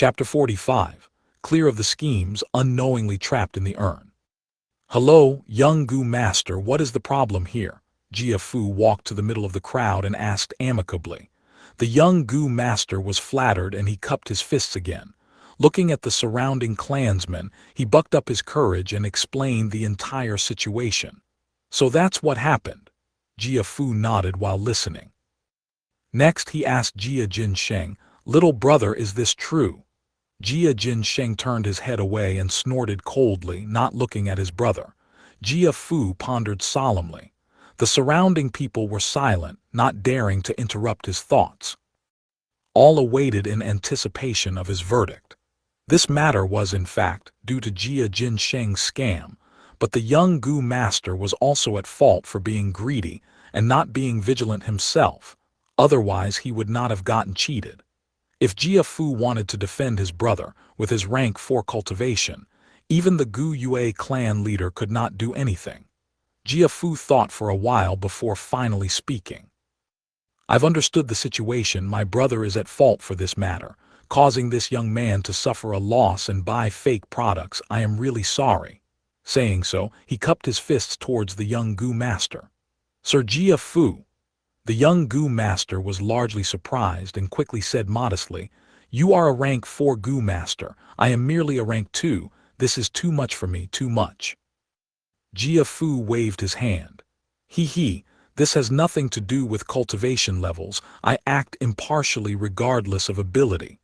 Chapter 45. Clear of the schemes, unknowingly trapped in the urn. Hello, young Gu Master, what is the problem here? Jia Fu walked to the middle of the crowd and asked amicably. The young Gu Master was flattered and he cupped his fists again. Looking at the surrounding clansmen, he bucked up his courage and explained the entire situation. So that's what happened. Jia Fu nodded while listening. Next he asked Jia Jinsheng, little brother, is this true? Jia Jinsheng turned his head away and snorted coldly, not looking at his brother. Jia Fu pondered solemnly. The surrounding people were silent, not daring to interrupt his thoughts. All awaited in anticipation of his verdict. This matter was, in fact, due to Jia Jinsheng's scam, but the young Gu Master was also at fault for being greedy and not being vigilant himself, otherwise he would not have gotten cheated. If Jia Fu wanted to defend his brother with his rank 4 cultivation, even the Gu Yue clan leader could not do anything. Jia Fu thought for a while before finally speaking. I've understood the situation. My brother is at fault for this matter, causing this young man to suffer a loss and buy fake products. I am really sorry. Saying so, he cupped his fists towards the young Gu Master. Sir Jia Fu. The young Gu Master was largely surprised and quickly said modestly, you are a rank 4 Gu Master, I am merely a rank 2, this is too much for me, too much. Jia Fu waved his hand. This has nothing to do with cultivation levels, I act impartially regardless of ability.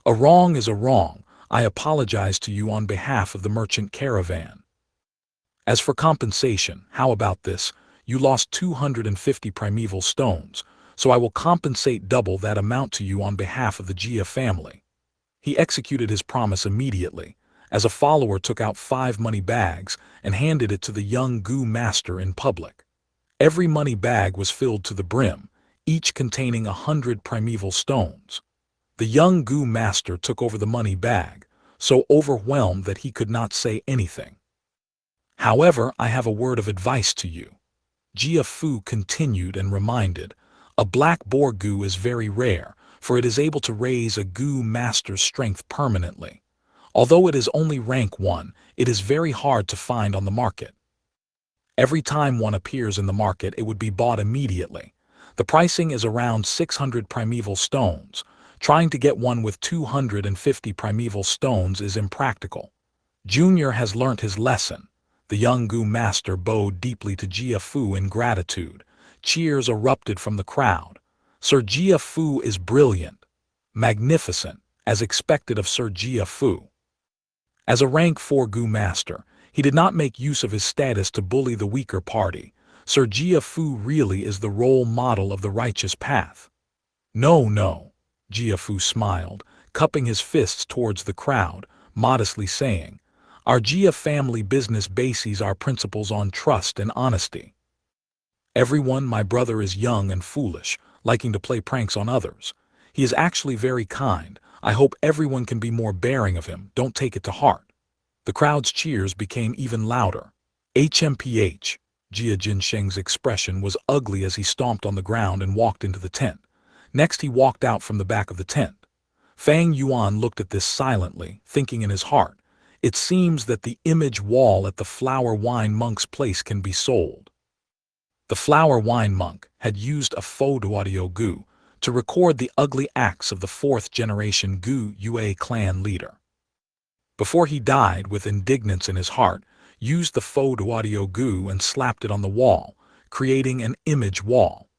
A wrong is a wrong, I apologize to you on behalf of the merchant caravan. As for compensation, how about this? You lost 250 primeval stones, so I will compensate double that amount to you on behalf of the Jia family. He executed his promise immediately, as a follower took out 5 money bags and handed it to the young Gu Master in public. Every money bag was filled to the brim, each containing 100 primeval stones. The young Gu Master took over the money bag, so overwhelmed that he could not say anything. However, I have a word of advice to you. Jia Fu continued and reminded, a black boar Gu is very rare, for it is able to raise a Gu Master's strength permanently. Although it is only rank 1, it is very hard to find on the market. Every time one appears in the market, it would be bought immediately. The pricing is around 600 primeval stones. Trying to get one with 250 primeval stones is impractical. Junior has learnt his lesson. The young Gu Master bowed deeply to Jia Fu in gratitude. Cheers erupted from the crowd. Sir Jia Fu is brilliant, magnificent, as expected of Sir Jia Fu. As a rank 4 Gu Master, he did not make use of his status to bully the weaker party. Sir Jia Fu really is the role model of the righteous path. No, Jia Fu smiled, cupping his fists towards the crowd, modestly saying, our Jia family business bases our principles on trust and honesty. Everyone, my brother is young and foolish, liking to play pranks on others. He is actually very kind. I hope everyone can be more bearing of him, don't take it to heart. The crowd's cheers became even louder. HMPH. Jia Jinsheng's expression was ugly as he stomped on the ground and walked into the tent. Next he walked out from the back of the tent. Fang Yuan looked at this silently, thinking in his heart, it seems that the image wall at the Flower Wine Monk's place can be sold. The Flower Wine Monk had used a photo audio Gu to record the ugly acts of the 4th generation Gu Yue clan leader. Before he died with indignance in his heart, used the photo audio Gu and slapped it on the wall, creating an image wall.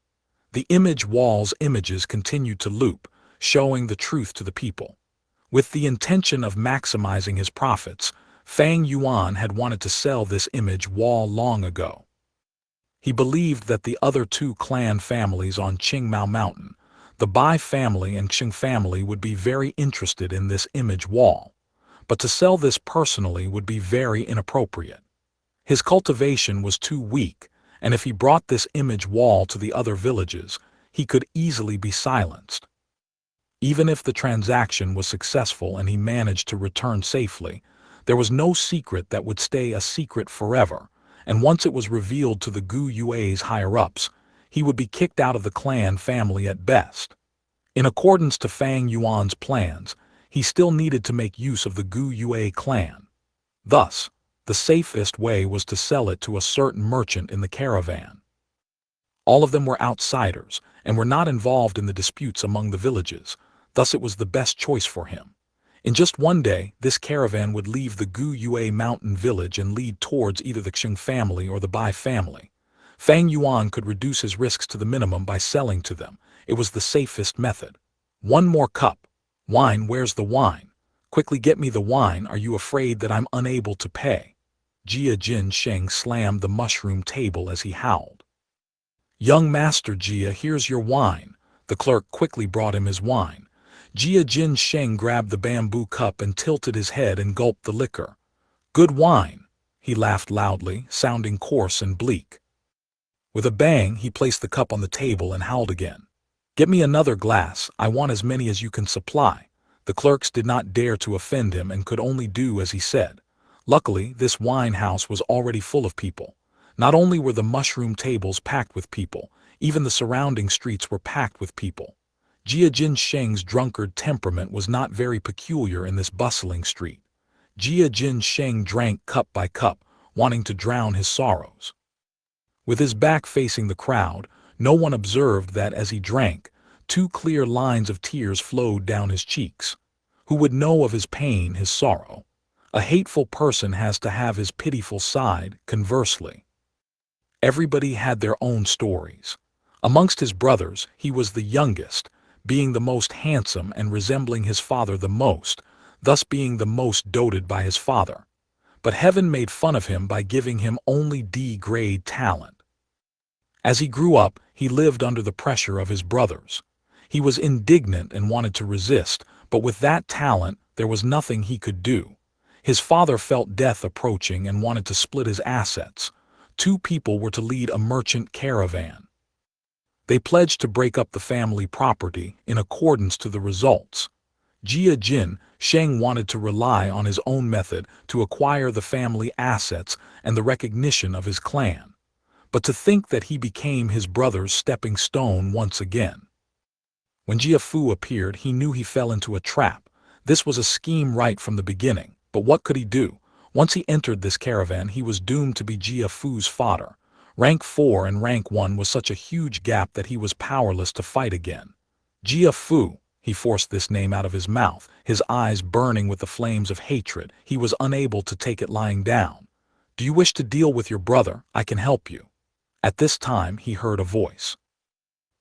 The image wall's images continued to loop, showing the truth to the people. With the intention of maximizing his profits, Fang Yuan had wanted to sell this image wall long ago. He believed that the other 2 clan families on Qingmao Mountain, the Bai family and Qing family, would be very interested in this image wall. But to sell this personally would be very inappropriate. His cultivation was too weak, and if he brought this image wall to the other villages, he could easily be silenced. Even if the transaction was successful and he managed to return safely, there was no secret that would stay a secret forever, and once it was revealed to the Gu Yue's higher-ups, he would be kicked out of the clan family at best. In accordance to Fang Yuan's plans, he still needed to make use of the Gu Yue clan. Thus, the safest way was to sell it to a certain merchant in the caravan. All of them were outsiders, and were not involved in the disputes among the villages, thus it was the best choice for him. In just one day, this caravan would leave the Gu Yue mountain village and lead towards either the Xing family or the Bai family. Fang Yuan could reduce his risks to the minimum by selling to them. It was the safest method. One more cup. Wine, where's the wine? Quickly get me the wine, are you afraid that I'm unable to pay? Jin Sheng slammed the mushroom table as he howled. Young Master Jia, here's your wine. The clerk quickly brought him his wine. Jin Sheng grabbed the bamboo cup and tilted his head and gulped the liquor. Good wine. He laughed loudly, sounding coarse and bleak. With a bang, he placed the cup on the table and howled again. Get me another glass, I want as many as you can supply. The clerks did not dare to offend him and could only do as he said. Luckily, this wine house was already full of people. Not only were the mushroom tables packed with people, even the surrounding streets were packed with people. Jin Sheng's drunkard temperament was not very peculiar in this bustling street. Jin Sheng drank cup by cup, wanting to drown his sorrows. With his back facing the crowd, no one observed that as he drank, 2 clear lines of tears flowed down his cheeks. Who would know of his pain, his sorrow? A hateful person has to have his pitiful side, conversely. Everybody had their own stories. Amongst his brothers, he was the youngest, being the most handsome and resembling his father the most, thus being the most doted by his father. But heaven made fun of him by giving him only D-grade talent. As he grew up, he lived under the pressure of his brothers. He was indignant and wanted to resist, but with that talent, there was nothing he could do. His father felt death approaching and wanted to split his assets. 2 people were to lead a merchant caravan. They pledged to break up the family property in accordance to the results. Jin Sheng wanted to rely on his own method to acquire the family assets and the recognition of his clan. But to think that he became his brother's stepping stone once again. When Jia Fu appeared, he knew he fell into a trap. This was a scheme right from the beginning, but what could he do? Once he entered this caravan, he was doomed to be Jia Fu's fodder. Rank 4 and Rank 1 was such a huge gap that he was powerless to fight again. Jia Fu, he forced this name out of his mouth, his eyes burning with the flames of hatred. He was unable to take it lying down. Do you wish to deal with your brother? I can help you. At this time, he heard a voice.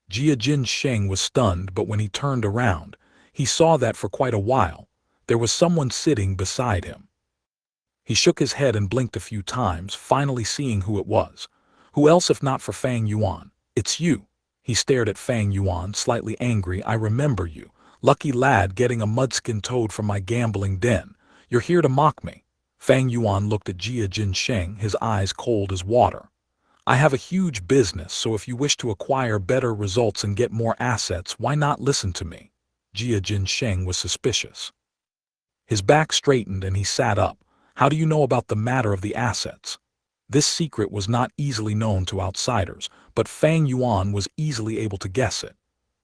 Jin Sheng was stunned, but when he turned around, he saw that for quite a while, there was someone sitting beside him. He shook his head and blinked a few times, finally seeing who it was. Who else if not for Fang Yuan? It's you. He stared at Fang Yuan, slightly angry. I remember you. Lucky lad getting a mudskin toad from my gambling den. You're here to mock me. Fang Yuan looked at Jin Sheng, his eyes cold as water. I have a huge business, so if you wish to acquire better results and get more assets, why not listen to me? Jin Sheng was suspicious. His back straightened and he sat up. How do you know about the matter of the assets? This secret was not easily known to outsiders, but Fang Yuan was easily able to guess it.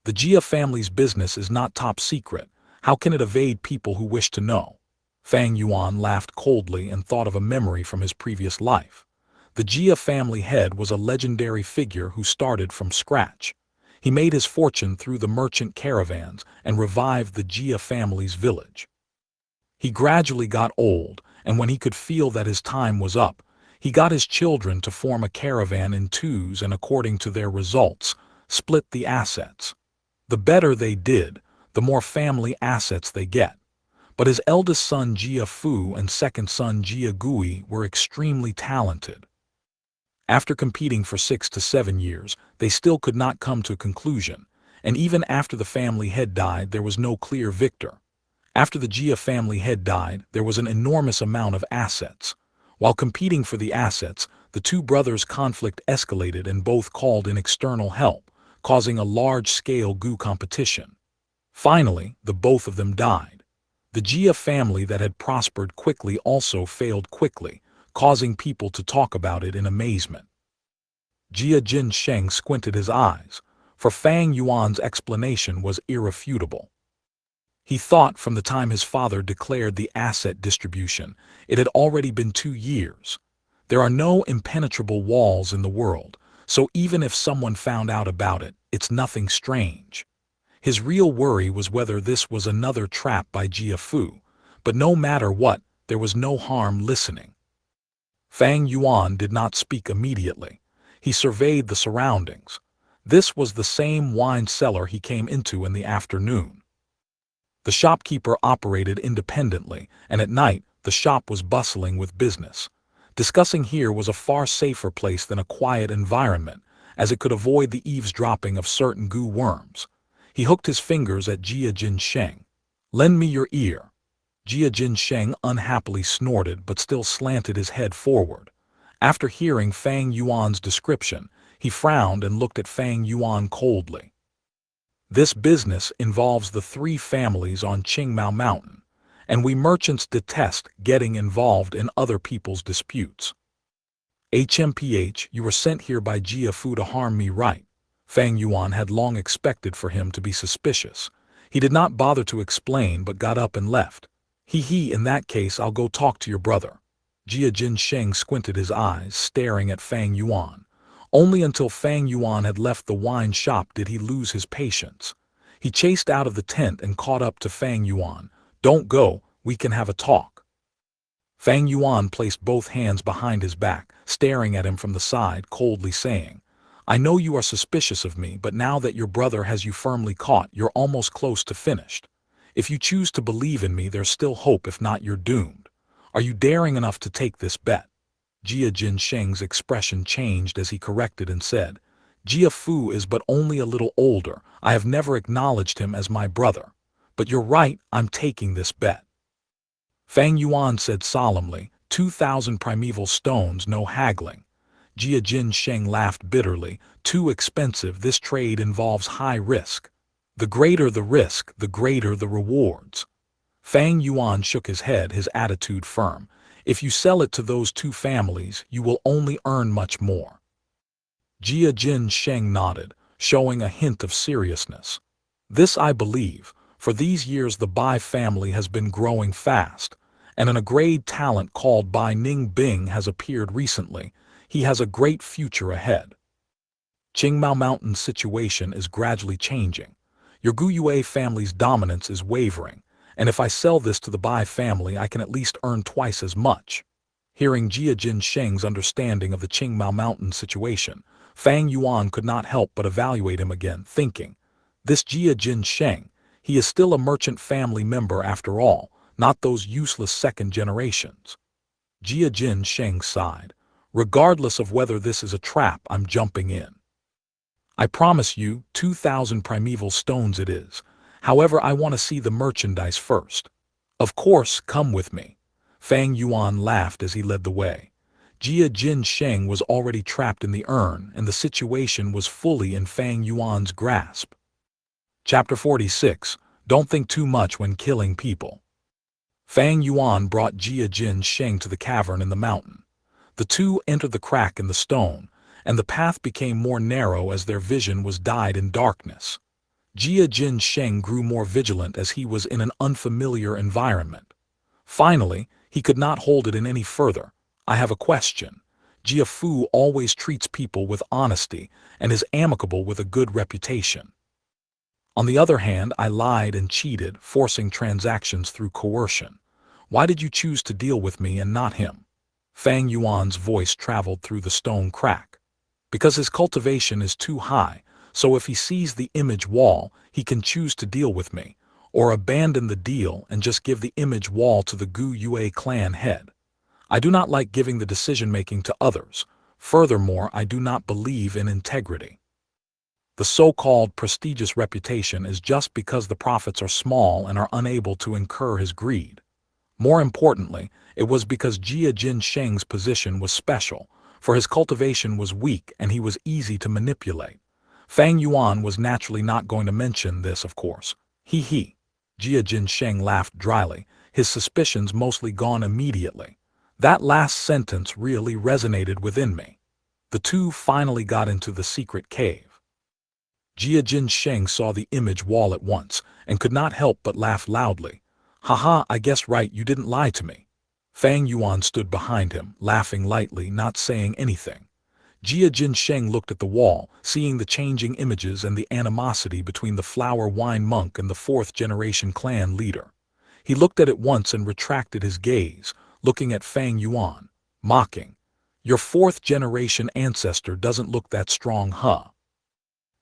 The Jia family's business is not top secret. How can it evade people who wish to know? Fang Yuan laughed coldly and thought of a memory from his previous life. The Jia family head was a legendary figure who started from scratch. He made his fortune through the merchant caravans and revived the Jia family's village. He gradually got old, and when he could feel that his time was up, he got his children to form a caravan in twos and according to their results, split the assets. The better they did, the more family assets they get. But his eldest son Jia Fu and second son Jia Gui were extremely talented. After competing for 6 to 7 years, they still could not come to a conclusion, and even after the family head died, there was no clear victor. After the Jia family head died, there was an enormous amount of assets. While competing for the assets, the 2 brothers' conflict escalated and both called in external help, causing a large-scale Gu competition. Finally, the both of them died. The Jia family that had prospered quickly also failed quickly, causing people to talk about it in amazement. Jin Sheng squinted his eyes, for Fang Yuan's explanation was irrefutable. He thought from the time his father declared the asset distribution, it had already been 2 years. There are no impenetrable walls in the world, so even if someone found out about it, it's nothing strange. His real worry was whether this was another trap by Jia Fu, but no matter what, there was no harm listening. Fang Yuan did not speak immediately. He surveyed the surroundings. This was the same wine cellar he came into in the afternoon. The shopkeeper operated independently, and at night the shop was bustling with business. Discussing here was a far safer place than a quiet environment, as it could avoid the eavesdropping of certain goo worms. He hooked his fingers at Jia Jinsheng. "Lend me your ear." Jia Jinsheng unhappily snorted but still slanted his head forward. After hearing Fang Yuan's description, he frowned and looked at Fang Yuan coldly. "This business involves the 3 families on Qingmao Mountain, and we merchants detest getting involved in other people's disputes. HMPH, you were sent here by Jia Fu to harm me, right?" Fang Yuan had long expected for him to be suspicious. He did not bother to explain but got up and left. He, in that case I'll go talk to your brother." Jia Jinsheng squinted his eyes, staring at Fang Yuan. Only until Fang Yuan had left the wine shop did he lose his patience. He chased out of the tent and caught up to Fang Yuan. "Don't go, we can have a talk." Fang Yuan placed both hands behind his back, staring at him from the side, coldly saying, "I know you are suspicious of me, but now that your brother has you firmly caught, you're almost close to finished. If you choose to believe in me, there's still hope, if not, you're doomed. Are you daring enough to take this bet?" Jia Jinsheng's expression changed as he corrected and said, "Jia Fu is but only a little older. I have never acknowledged him as my brother. But you're right, I'm taking this bet." Fang Yuan said solemnly, 2,000 primeval stones, no haggling." Jia Jinsheng laughed bitterly. "Too expensive, this trade involves high risk. The greater the risk, the greater the rewards." Fang Yuan shook his head, his attitude firm. "If you sell it to those 2 families, you will only earn much more." Jia Jinsheng nodded, showing a hint of seriousness. "This I believe. For these years the Bai family has been growing fast, and an grade talent called Bai Ning Bing has appeared recently. He has a great future ahead. Qingmao Mountain's situation is gradually changing. Your Gu Yue family's dominance is wavering, and if I sell this to the Bai family I can at least earn twice as much." Hearing Jia Jinsheng's understanding of the Qingmao Mountain situation, Fang Yuan could not help but evaluate him again, thinking, "This Jia Jinsheng, he is still a merchant family member after all, not those useless second generations." Jia Jinsheng sighed. "Regardless of whether this is a trap, I'm jumping in. I promise you, 2,000 primeval stones it is. However, I want to see the merchandise first." "Of course, come with me." Fang Yuan laughed as he led the way. Jia Jinsheng was already trapped in the urn, and the situation was fully in Fang Yuan's grasp. Chapter 46. Don't think too much when killing people. Fang Yuan brought Jia Jinsheng to the cavern in the mountain. The 2 entered the crack in the stone, and the path became more narrow as their vision was dyed in darkness. Jia Jinsheng grew more vigilant as he was in an unfamiliar environment. Finally, he could not hold it in any further. "I have a question. Jia Fu always treats people with honesty and is amicable with a good reputation. On the other hand, I lied and cheated, forcing transactions through coercion. Why did you choose to deal with me and not him?" Fang Yuan's voice traveled through the stone crack. "Because his cultivation is too high, so if he sees the image wall, he can choose to deal with me, or abandon the deal and just give the image wall to the Gu Yue clan head. I do not like giving the decision-making to others. Furthermore, I do not believe in integrity. The so-called prestigious reputation is just because the profits are small and are unable to incur his greed. More importantly, it was because Jia Jinsheng's position was special, for his cultivation was weak and he was easy to manipulate. Fang Yuan was naturally not going to mention this, of course. He. Jia Jinsheng laughed dryly, his suspicions mostly gone immediately. That last sentence really resonated within me. The 2 finally got into the secret cave. Jia Jinsheng saw the image wall at once, and could not help but laugh loudly. "Haha, I guess right, you didn't lie to me." Fang Yuan stood behind him, laughing lightly, not saying anything. Jia Jinsheng looked at the wall, seeing the changing images and the animosity between the flower wine monk and the fourth-generation clan leader. He looked at it once and retracted his gaze, looking at Fang Yuan, mocking. "Your fourth-generation ancestor doesn't look that strong, huh?"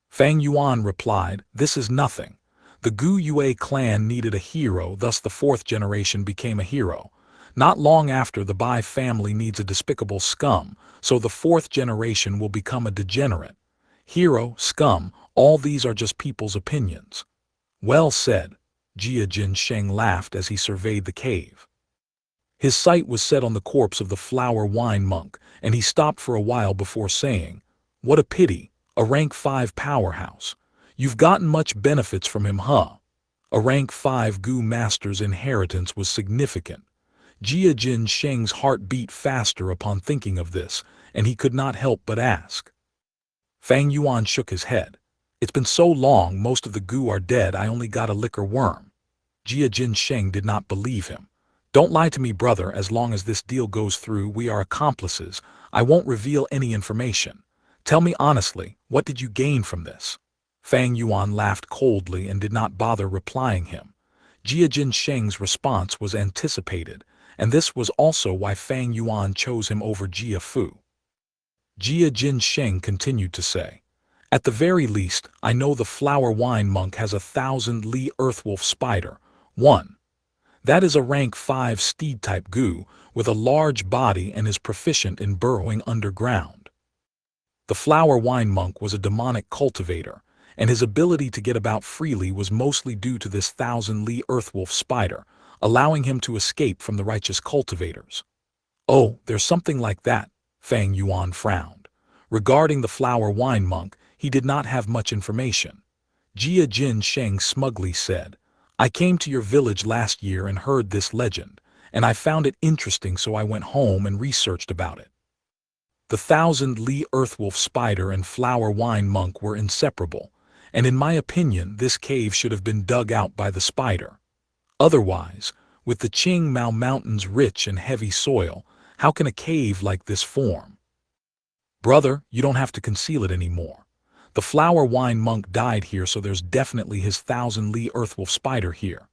Fang Yuan replied, "This is nothing. The Gu Yue clan needed a hero, thus the fourth generation became a hero. Not long after, the Bai family needs a despicable scum, so the fourth generation will become a degenerate. Hero, scum, all these are just people's opinions." "Well said." Jia Jinsheng laughed as he surveyed the cave. His sight was set on the corpse of the flower wine monk, and he stopped for a while before saying, "What a pity, a rank 5 powerhouse. You've gotten much benefits from him, huh?" A rank 5 Gu master's inheritance was significant. Jia Jinsheng's heart beat faster upon thinking of this, and he could not help but ask. Fang Yuan shook his head. "It's been so long, most of the Gu are dead, I only got a liquor worm." Jia Jinsheng did not believe him. "Don't lie to me, brother, as long as this deal goes through, we are accomplices. I won't reveal any information. Tell me honestly, what did you gain from this?" Fang Yuan laughed coldly and did not bother replying him. Jia Jinsheng's response was anticipated, and this was also why Fang Yuan chose him over Jia Fu. Jia Jinsheng continued to say, "At the very least, I know the flower wine monk has 1,000 Li Earthwolf spider. 1. That is a rank 5 steed-type Gu, with a large body and is proficient in burrowing underground. The flower wine monk was a demonic cultivator, and his ability to get about freely was mostly due to this 1,000 Li Earthwolf spider, allowing him to escape from the righteous cultivators." "Oh, there's something like that," Fang Yuan frowned. Regarding the flower wine monk, he did not have much information. Jia Jinsheng smugly said, "I came to your village last year and heard this legend, and I found it interesting, so I went home and researched about it. The 1,000 Li Earthwolf spider and flower wine monk were inseparable, and in my opinion this cave should have been dug out by the spider. Otherwise, with the Qing Mao Mountains' rich and heavy soil, how can a cave like this form? Brother, you don't have to conceal it anymore. The flower wine monk died here, so there's definitely his 1,000 Li Earthwolf spider here."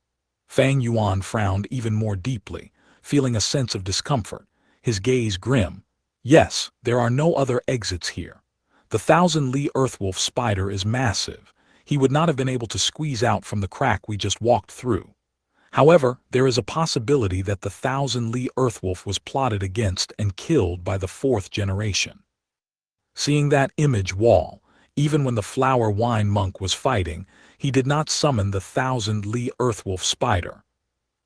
Fang Yuan frowned even more deeply, feeling a sense of discomfort, his gaze grim. "Yes, there are no other exits here. The 1,000 Li Earthwolf spider is massive. He would not have been able to squeeze out from the crack we just walked through. However, there is a possibility that the 1,000 Li Earthwolf was plotted against and killed by the fourth generation." Seeing that image wall, even when the flower wine monk was fighting, he did not summon the 1,000 Li Earthwolf spider.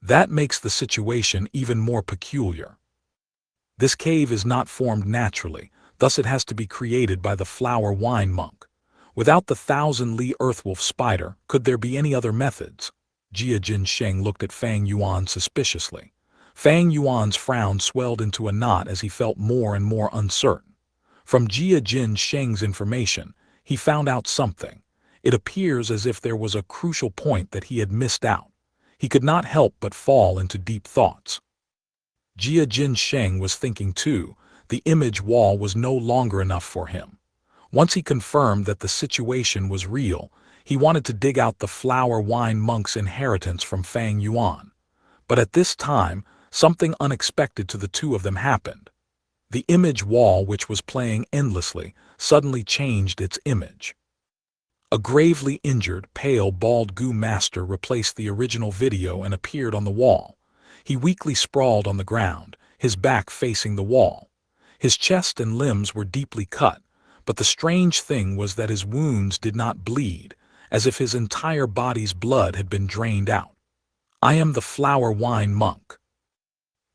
That makes the situation even more peculiar. This cave is not formed naturally, thus it has to be created by the flower wine monk. Without the 1,000 Li Earthwolf spider, could there be any other methods? Jia Jinsheng looked at Fang Yuan suspiciously. Fang Yuan's frown swelled into a knot as he felt more and more uncertain. From Jia Jinsheng's information, he found out something. It appears as if there was a crucial point that he had missed out. He could not help but fall into deep thoughts. Jia Jinsheng was thinking too. The image wall was no longer enough for him. Once he confirmed that the situation was real, he wanted to dig out the flower wine monk's inheritance from Fang Yuan. But at this time, something unexpected to the two of them happened. The image wall, which was playing endlessly, suddenly changed its image. A gravely injured, pale, bald Gu master replaced the original video and appeared on the wall. He weakly sprawled on the ground, his back facing the wall. His chest and limbs were deeply cut, but the strange thing was that his wounds did not bleed, as if his entire body's blood had been drained out. "I am the flower wine monk."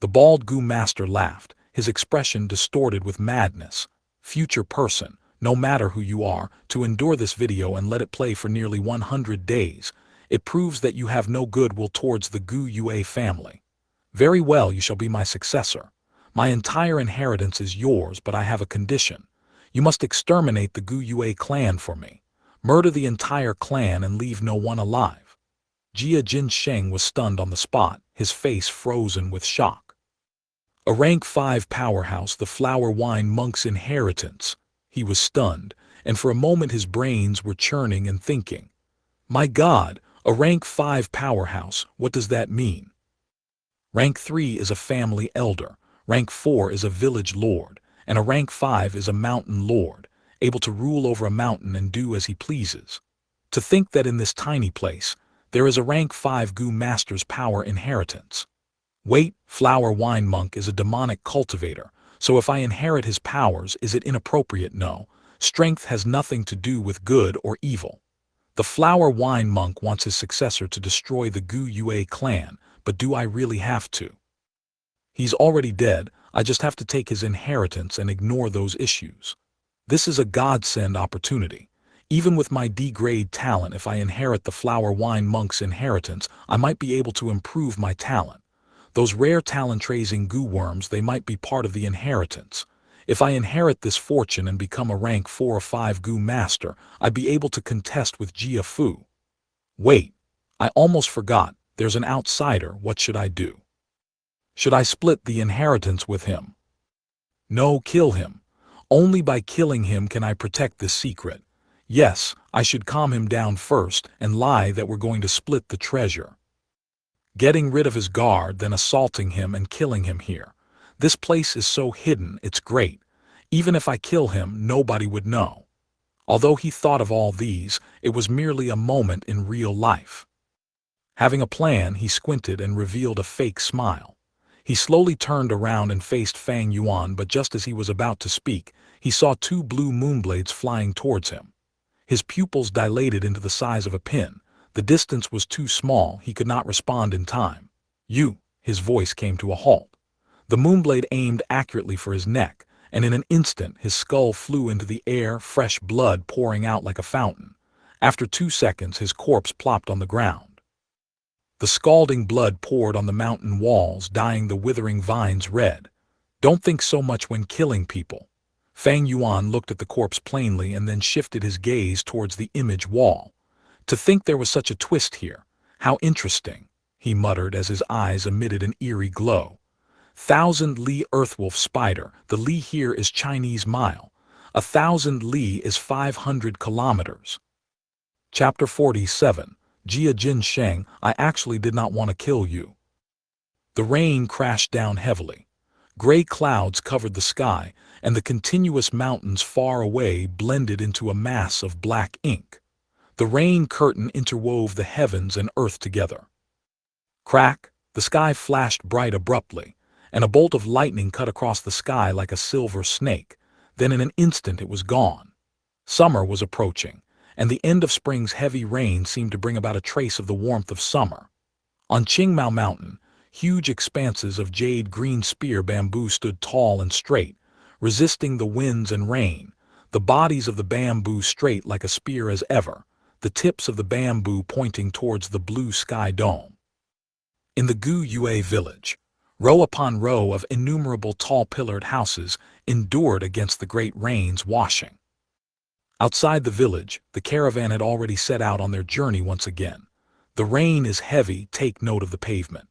The bald Gu master laughed, his expression distorted with madness. "Future person, no matter who you are, to endure this video and let it play for nearly 100 days, it proves that you have no goodwill towards the Gu Yue family. Very well, you shall be my successor. My entire inheritance is yours, but I have a condition. You must exterminate the Gu Yue clan for me. Murder the entire clan and leave no one alive." Jia Jinsheng was stunned on the spot, his face frozen with shock. A rank 5 powerhouse, the flower wine monk's inheritance. He was stunned, and for a moment his brains were churning and thinking. My God, a rank 5 powerhouse, what does that mean? Rank 3 is a family elder, rank 4 is a village lord, and a rank 5 is a mountain lord, able to rule over a mountain and do as he pleases. To think that in this tiny place, there is a rank 5 Gu Master's power inheritance. Wait, Flower Wine Monk is a demonic cultivator, so if I inherit his powers, is it inappropriate? No. Strength has nothing to do with good or evil. The Flower Wine Monk wants his successor to destroy the Gu Yue clan, but do I really have to? He's already dead, I just have to take his inheritance and ignore those issues. This is a godsend opportunity. Even with my D-grade talent, if I inherit the Flower Wine Monk's inheritance, I might be able to improve my talent. Those rare talent-raising goo worms, they might be part of the inheritance. If I inherit this fortune and become a rank 4 or 5 goo master, I'd be able to contest with Jia Fu. Wait, I almost forgot, there's an outsider, what should I do? Should I split the inheritance with him? No, kill him. Only by killing him can I protect this secret. Yes, I should calm him down first and lie that we're going to split the treasure. Getting rid of his guard, then assaulting him and killing him here. This place is so hidden, it's great. Even if I kill him, nobody would know. Although he thought of all these, it was merely a moment in real life. Having a plan, he squinted and revealed a fake smile. He slowly turned around and faced Fang Yuan, but just as he was about to speak, he saw 2 blue moonblades flying towards him. His pupils dilated into the size of a pin. The distance was too small, he could not respond in time. You, his voice came to a halt. The moonblade aimed accurately for his neck, and in an instant his skull flew into the air, fresh blood pouring out like a fountain. After 2 seconds his corpse plopped on the ground. The scalding blood poured on the mountain walls, dyeing the withering vines red. Don't think so much when killing people. Fang Yuan looked at the corpse plainly and then shifted his gaze towards the image wall. To think there was such a twist here. How interesting, he muttered as his eyes emitted an eerie glow. 1,000 li earthwolf spider, the li here is Chinese mile. 1,000 li is 500 kilometers. Chapter 47, Jia Jinsheng, I actually did not want to kill you. The rain crashed down heavily. Gray clouds covered the sky, and the continuous mountains far away blended into a mass of black ink. The rain curtain interwove the heavens and earth together. Crack, the sky flashed bright abruptly, and a bolt of lightning cut across the sky like a silver snake. Then in an instant it was gone. Summer was approaching, and the end of spring's heavy rain seemed to bring about a trace of the warmth of summer. On Qingmao Mountain, huge expanses of jade green spear bamboo stood tall and straight, resisting the winds and rain, the bodies of the bamboo straight like a spear as ever, the tips of the bamboo pointing towards the blue sky dome. In the Gu Yue village, row upon row of innumerable tall pillared houses endured against the great rains washing. Outside the village, the caravan had already set out on their journey once again. The rain is heavy, take note of the pavement.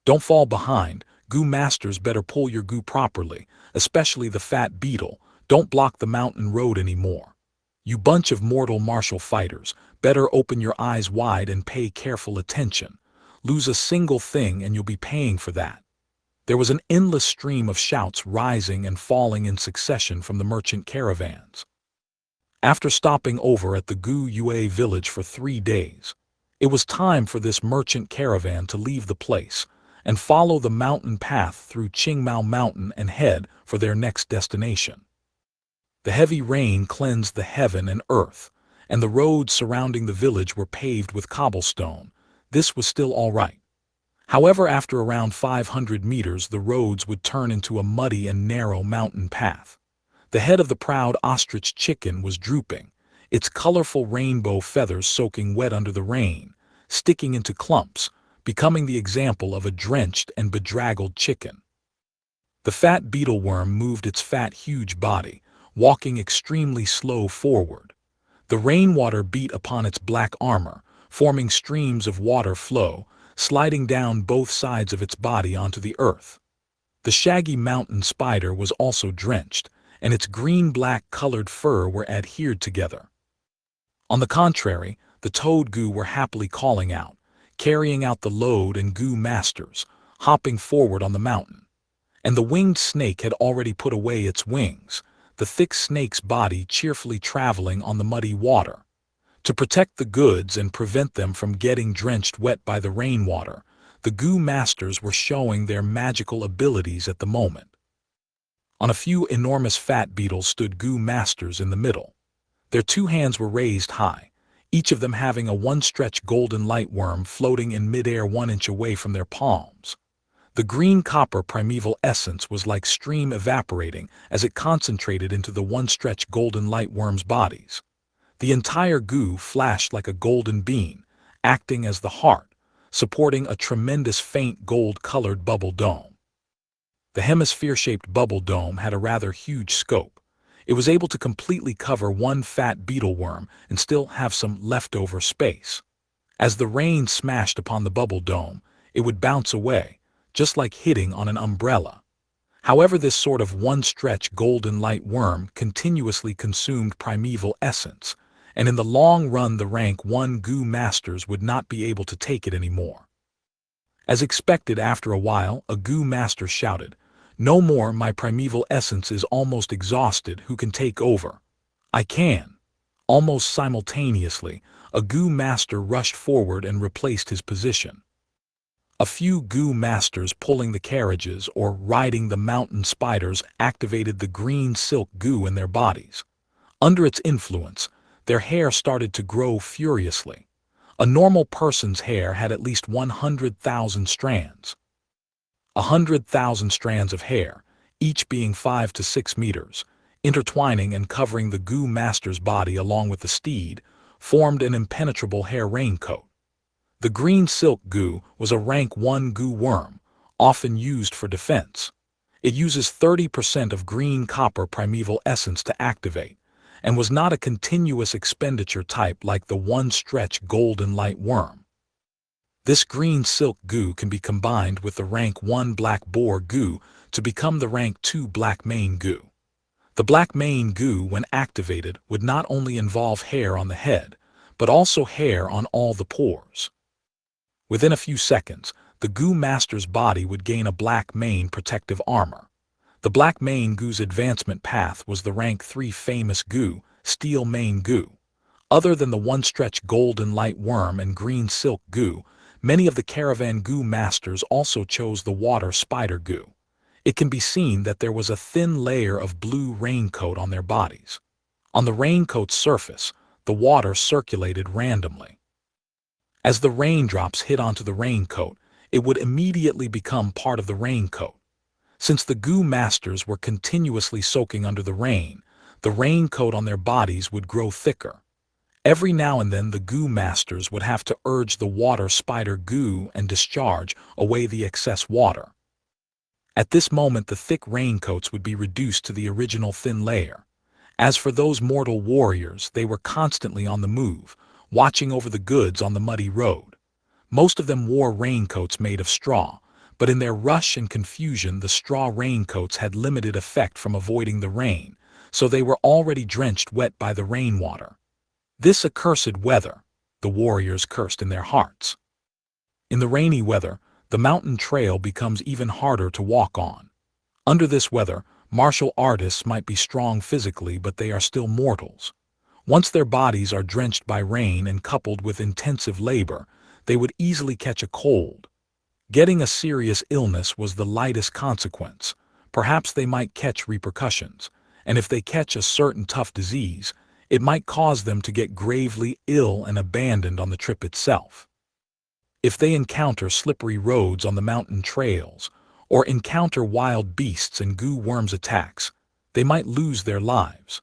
Don't fall behind, Gu masters better pull your Gu properly, especially the fat beetle, don't block the mountain road anymore. You bunch of mortal martial fighters, better open your eyes wide and pay careful attention. Lose a single thing and you'll be paying for that. There was an endless stream of shouts rising and falling in succession from the merchant caravans. After stopping over at the Gu Yue village for 3 days, it was time for this merchant caravan to leave the place and follow the mountain path through Qingmao Mountain and head for their next destination. The heavy rain cleansed the heaven and earth, and the roads surrounding the village were paved with cobblestone. This was still all right. However, after around 500 meters, the roads would turn into a muddy and narrow mountain path. The head of the proud ostrich chicken was drooping, its colorful rainbow feathers soaking wet under the rain, sticking into clumps, becoming the example of a drenched and bedraggled chicken. The fat beetle worm moved its fat, huge body, walking extremely slow forward. The rainwater beat upon its black armor, forming streams of water flow, sliding down both sides of its body onto the earth. The shaggy mountain spider was also drenched, and its green-black colored fur were adhered together. On the contrary, the toad goo were happily calling out, carrying out the load, and goo masters, hopping forward on the mountain. And the winged snake had already put away its wings, the thick snake's body cheerfully traveling on the muddy water. To protect the goods and prevent them from getting drenched wet by the rainwater, the goo masters were showing their magical abilities at the moment. On a few enormous fat beetles stood goo masters in the middle. Their two hands were raised high, each of them having a one-stretch golden light worm floating in midair 1 inch away from their palms. The green-copper primeval essence was like steam evaporating as it concentrated into the one-stretch golden light worm's bodies. The entire goo flashed like a golden beam, acting as the heart, supporting a tremendous faint gold-colored bubble dome. The hemisphere-shaped bubble dome had a rather huge scope. It was able to completely cover one fat beetle worm and still have some leftover space. As the rain smashed upon the bubble dome, it would bounce away, just like hitting on an umbrella. However, this sort of one-stretch golden light worm continuously consumed primeval essence, and in the long run the rank 1 goo masters would not be able to take it anymore. As expected, after a while, a goo master shouted, "No more, my primeval essence is almost exhausted. Who can take over?" "I can." Almost simultaneously, a goo master rushed forward and replaced his position. A few goo masters pulling the carriages or riding the mountain spiders activated the green silk goo in their bodies. Under its influence, their hair started to grow furiously. A normal person's hair had at least 100,000 strands. 100,000 strands of hair, each being 5 to 6 meters, intertwining and covering the goo master's body along with the steed, formed an impenetrable hair raincoat. The green silk goo was a rank 1 goo worm, often used for defense. It uses 30% of green copper primeval essence to activate, and was not a continuous expenditure type like the one-stretch golden light worm. This green silk goo can be combined with the rank 1 black boar goo to become the rank 2 black mane goo. The black mane goo, when activated, would not only involve hair on the head, but also hair on all the pores. Within a few seconds, the goo master's body would gain a black mane protective armor. The black mane goo's advancement path was the rank 3 famous goo, steel mane goo. Other than the one-stretch golden light worm and green silk goo, many of the caravan goo masters also chose the water spider goo. It can be seen that there was a thin layer of blue raincoat on their bodies. On the raincoat's surface, the water circulated randomly. As the raindrops hit onto the raincoat, it would immediately become part of the raincoat. Since the goo masters were continuously soaking under the raincoat on their bodies would grow thicker. Every now and then the goo masters would have to urge the water spider goo and discharge away the excess water. At this moment the thick raincoats would be reduced to the original thin layer. As for those mortal warriors, they were constantly on the move, watching over the goods on the muddy road. Most of them wore raincoats made of straw, but in their rush and confusion the straw raincoats had limited effect from avoiding the rain, so they were already drenched wet by the rainwater. "This accursed weather," the warriors cursed in their hearts. In the rainy weather, the mountain trail becomes even harder to walk on. Under this weather, martial artists might be strong physically, but they are still mortals. Once their bodies are drenched by rain and coupled with intensive labor, they would easily catch a cold. Getting a serious illness was the lightest consequence. Perhaps they might catch repercussions, and if they catch a certain tough disease, it might cause them to get gravely ill and abandoned on the trip itself. If they encounter slippery roads on the mountain trails, or encounter wild beasts and goo worms attacks, they might lose their lives.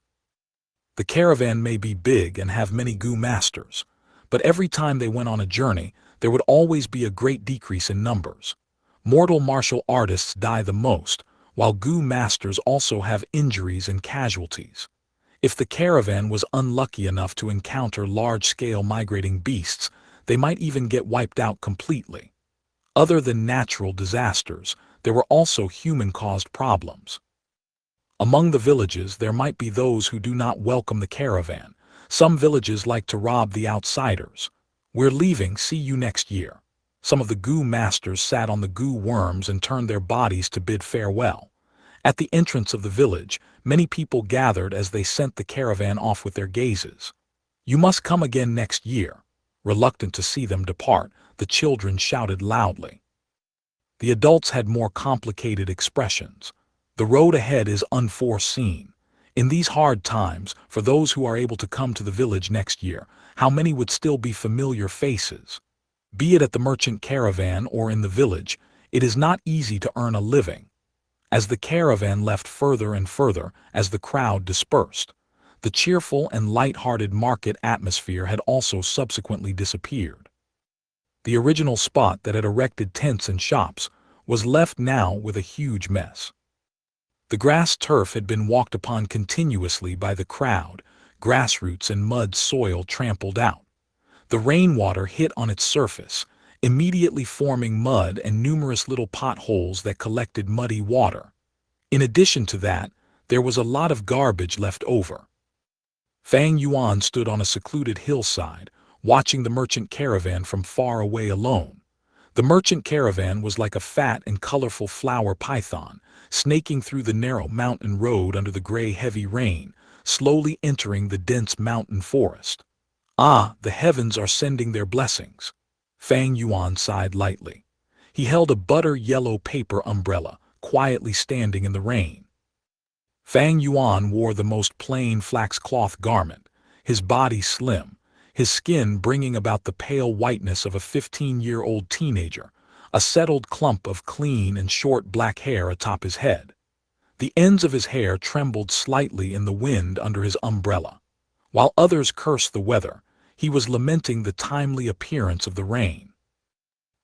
The caravan may be big and have many goo masters, but every time they went on a journey, there would always be a great decrease in numbers. Mortal martial artists die the most, while goo masters also have injuries and casualties. If the caravan was unlucky enough to encounter large-scale migrating beasts, they might even get wiped out completely. Other than natural disasters, there were also human-caused problems. Among the villages, there might be those who do not welcome the caravan. Some villages like to rob the outsiders. "We're leaving, see you next year." Some of the goo masters sat on the goo worms and turned their bodies to bid farewell. At the entrance of the village, many people gathered as they sent the caravan off with their gazes. "You must come again next year." Reluctant to see them depart, the children shouted loudly. The adults had more complicated expressions. The road ahead is unforeseen. In these hard times, for those who are able to come to the village next year, how many would still be familiar faces? Be it at the merchant caravan or in the village, it is not easy to earn a living. As the caravan left further and further, as the crowd dispersed, the cheerful and light-hearted market atmosphere had also subsequently disappeared. The original spot that had erected tents and shops was left now with a huge mess. The grass turf had been walked upon continuously by the crowd, grassroots and mud soil trampled out. The rainwater hit on its surface, immediately forming mud and numerous little potholes that collected muddy water. In addition to that, there was a lot of garbage left over. Fang Yuan stood on a secluded hillside, watching the merchant caravan from far away alone. The merchant caravan was like a fat and colorful flower python, snaking through the narrow mountain road under the gray heavy rain, slowly entering the dense mountain forest. "Ah, the heavens are sending their blessings." Fang Yuan sighed lightly. He held a butter-yellow paper umbrella, quietly standing in the rain. Fang Yuan wore the most plain flax cloth garment, his body slim, his skin bringing about the pale whiteness of a 15-year-old teenager, a settled clump of clean and short black hair atop his head. The ends of his hair trembled slightly in the wind under his umbrella. While others cursed the weather, he was lamenting the timely appearance of the rain.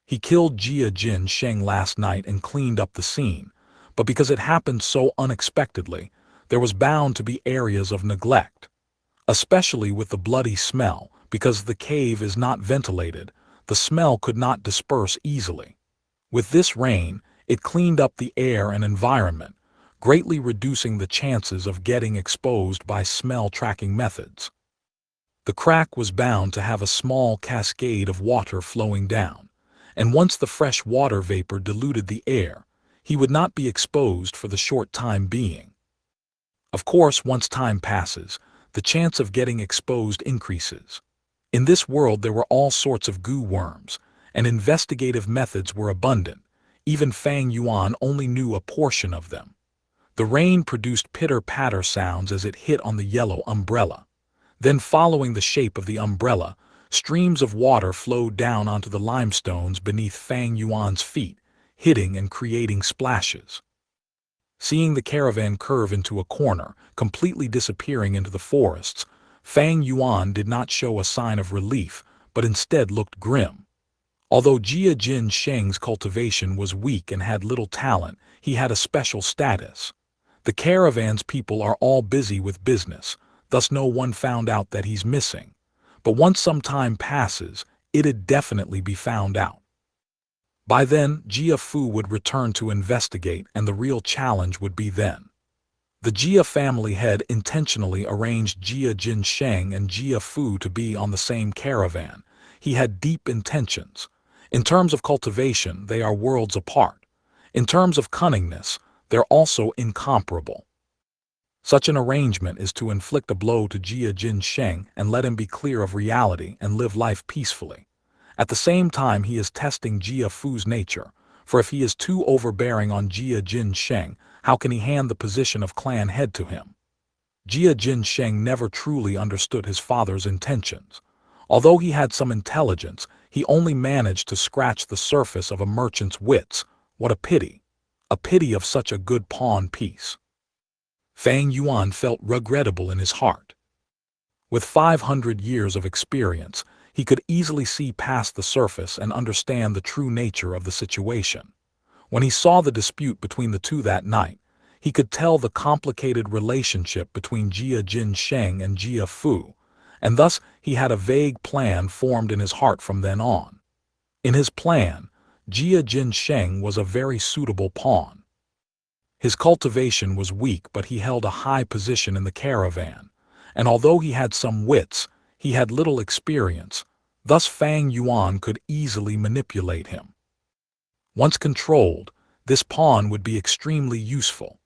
He killed Jin Sheng last night and cleaned up the scene, but because it happened so unexpectedly, there was bound to be areas of neglect. Especially with the bloody smell, because the cave is not ventilated, the smell could not disperse easily. With this rain, it cleaned up the air and environment, greatly reducing the chances of getting exposed by smell-tracking methods. The crack was bound to have a small cascade of water flowing down, and once the fresh water vapor diluted the air, he would not be exposed for the short time being. Of course, once time passes, the chance of getting exposed increases. In this world there were all sorts of goo worms, and investigative methods were abundant. Even Fang Yuan only knew a portion of them. The rain produced pitter-patter sounds as it hit on the yellow umbrella. Then, following the shape of the umbrella, streams of water flowed down onto the limestones beneath Fang Yuan's feet, hitting and creating splashes. Seeing the caravan curve into a corner, completely disappearing into the forests, Fang Yuan did not show a sign of relief, but instead looked grim. Although Jin Sheng's cultivation was weak and had little talent, he had a special status. The caravan's people are all busy with business, thus no one found out that he's missing. But once some time passes, it'd definitely be found out. By then, Jia Fu would return to investigate, and the real challenge would be then. The Jia family had intentionally arranged Jin Sheng and Jia Fu to be on the same caravan. He had deep intentions. In terms of cultivation, they are worlds apart. In terms of cunningness, they're also incomparable. Such an arrangement is to inflict a blow to Jin Sheng and let him be clear of reality and live life peacefully. At the same time, he is testing Jia Fu's nature, for if he is too overbearing on Jin Sheng, how can he hand the position of clan head to him? Jin Sheng never truly understood his father's intentions. Although he had some intelligence, he only managed to scratch the surface of a merchant's wits. What a pity! A pity of such a good pawn piece. Fang Yuan felt regrettable in his heart. With 500 years of experience, he could easily see past the surface and understand the true nature of the situation. When he saw the dispute between the two that night, he could tell the complicated relationship between Jin Sheng and Jia Fu, and thus he had a vague plan formed in his heart from then on. In his plan, Jia Jinsheng was a very suitable pawn. His cultivation was weak, but he held a high position in the caravan, and although he had some wits, he had little experience, thus Fang Yuan could easily manipulate him. Once controlled, this pawn would be extremely useful.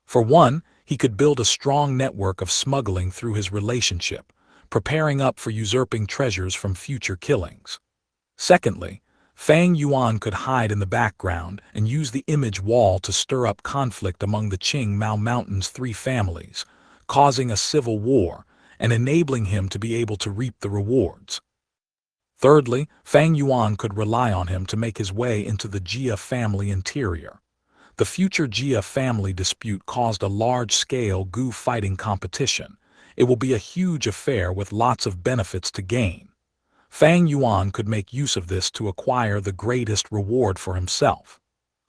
For one, he could build a strong network of smuggling through his relationship, preparing up for usurping treasures from future killings. Secondly, Fang Yuan could hide in the background and use the image wall to stir up conflict among the Qing Mao Mountain's three families, causing a civil war and enabling him to be able to reap the rewards. Thirdly, Fang Yuan could rely on him to make his way into the Jia family interior. The future Jia family dispute caused a large-scale Gu fighting competition. It will be a huge affair with lots of benefits to gain. Fang Yuan could make use of this to acquire the greatest reward for himself.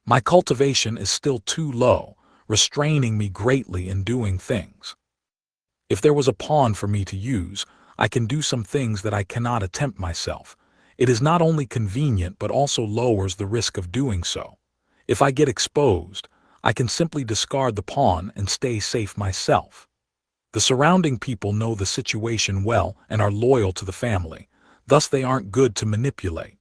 My cultivation is still too low, restraining me greatly in doing things. If there was a pawn for me to use, I can do some things that I cannot attempt myself. It is not only convenient but also lowers the risk of doing so. If I get exposed, I can simply discard the pawn and stay safe myself. The surrounding people know the situation well and are loyal to the family, thus they aren't good to manipulate.